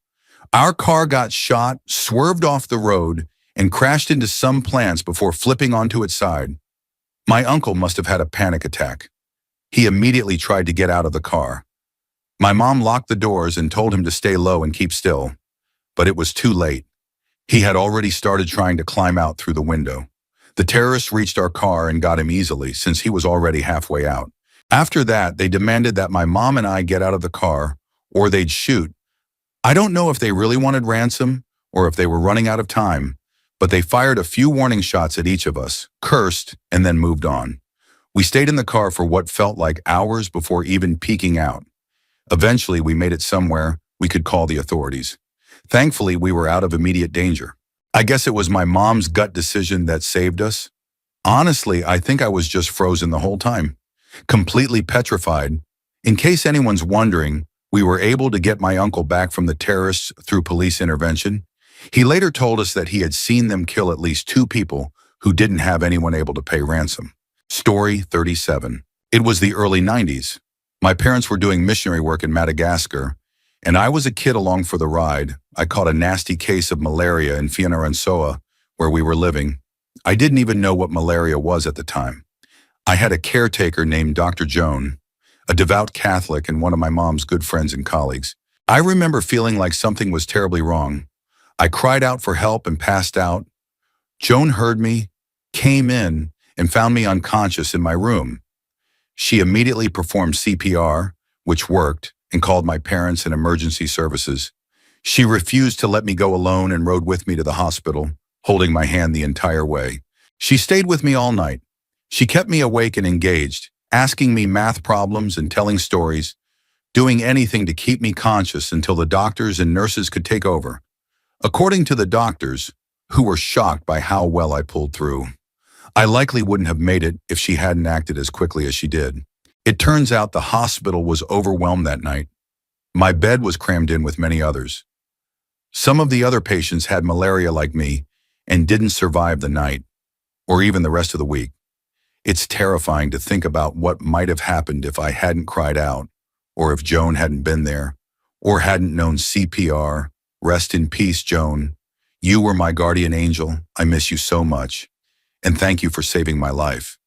Our car got shot, swerved off the road, and crashed into some plants before flipping onto its side. My uncle must have had a panic attack. He immediately tried to get out of the car. My mom locked the doors and told him to stay low and keep still, but it was too late. He had already started trying to climb out through the window. The terrorists reached our car and got him easily, since he was already halfway out. After that, they demanded that my mom and I get out of the car, or they'd shoot. I don't know if they really wanted ransom, or if they were running out of time, but they fired a few warning shots at each of us, cursed, and then moved on. We stayed in the car for what felt like hours before even peeking out. Eventually, we made it somewhere we could call the authorities. Thankfully, we were out of immediate danger. I guess it was my mom's gut decision that saved us. Honestly, I think I was just frozen the whole time, completely petrified. In case anyone's wondering, we were able to get my uncle back from the terrorists through police intervention. He later told us that he had seen them kill at least 2 people who didn't have anyone able to pay ransom. Story 37. It was the early 90s. My parents were doing missionary work in Madagascar, and I was a kid along for the ride. I caught a nasty case of malaria in Fianarantsoa, where we were living. I didn't even know what malaria was at the time. I had a caretaker named Dr. Joan, a devout Catholic and one of my mom's good friends and colleagues. I remember feeling like something was terribly wrong. I cried out for help and passed out. Joan heard me, came in, and found me unconscious in my room. She immediately performed CPR, which worked, and called my parents and emergency services. She refused to let me go alone and rode with me to the hospital, holding my hand the entire way. She stayed with me all night. She kept me awake and engaged, asking me math problems and telling stories, doing anything to keep me conscious until the doctors and nurses could take over. According to the doctors, who were shocked by how well I pulled through, I likely wouldn't have made it if she hadn't acted as quickly as she did. It turns out the hospital was overwhelmed that night. My bed was crammed in with many others. Some of the other patients had malaria like me and didn't survive the night, or even the rest of the week. It's terrifying to think about what might have happened if I hadn't cried out, or if Joan hadn't been there, or hadn't known CPR. Rest in peace, Joan. You were my guardian angel. I miss you so much. And thank you for saving my life.